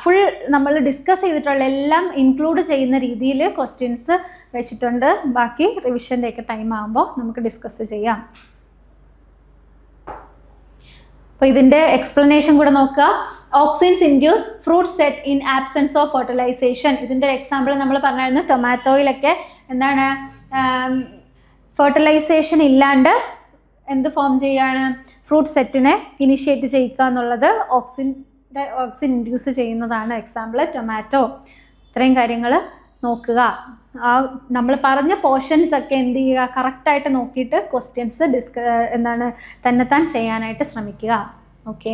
ഫുൾ നമ്മൾ ഡിസ്കസ് ചെയ്തിട്ടുള്ള എല്ലാം ഇൻക്ലൂഡ് ചെയ്യുന്ന രീതിയിൽ ക്വസ്റ്റ്യൻസ് വെച്ചിട്ടുണ്ട്. ബാക്കി റിവിഷൻ്റെയൊക്കെ ടൈം ആകുമ്പോൾ നമുക്ക് ഡിസ്കസ് ചെയ്യാം. അപ്പോൾ ഇതിൻ്റെ എക്സ്പ്ലനേഷൻ കൂടെ നോക്കുക. Auxins induce fruit set in absence of fertilisation. ഇതിൻ്റെ എക്സാമ്പിൾ നമ്മൾ പറഞ്ഞായിരുന്നു, ടൊമാറ്റോയിലൊക്കെ എന്താണ് ഫെർട്ടിലൈസേഷൻ ഇല്ലാണ്ട് എന്ത് ഫോം ചെയ്യാണ്, ഫ്രൂട്ട് സെറ്റിനെ ഇനിഷ്യേറ്റ് ചെയ്യുക എന്നുള്ളത് ഓക്സിൻ ഇൻഡ്യൂസ് ചെയ്യുന്നതാണ്. Example tomato. ഇത്രയും കാര്യങ്ങൾ നോക്കുക. നമ്മൾ പറഞ്ഞ പോർഷൻസ് ഒക്കെ എന്ത് ചെയ്യുക, കറക്റ്റായിട്ട് നോക്കിയിട്ട് ക്വസ്റ്റ്യൻസ് തന്നെത്താൻ ചെയ്യാനായിട്ട് ശ്രമിക്കുക. ഓക്കെ.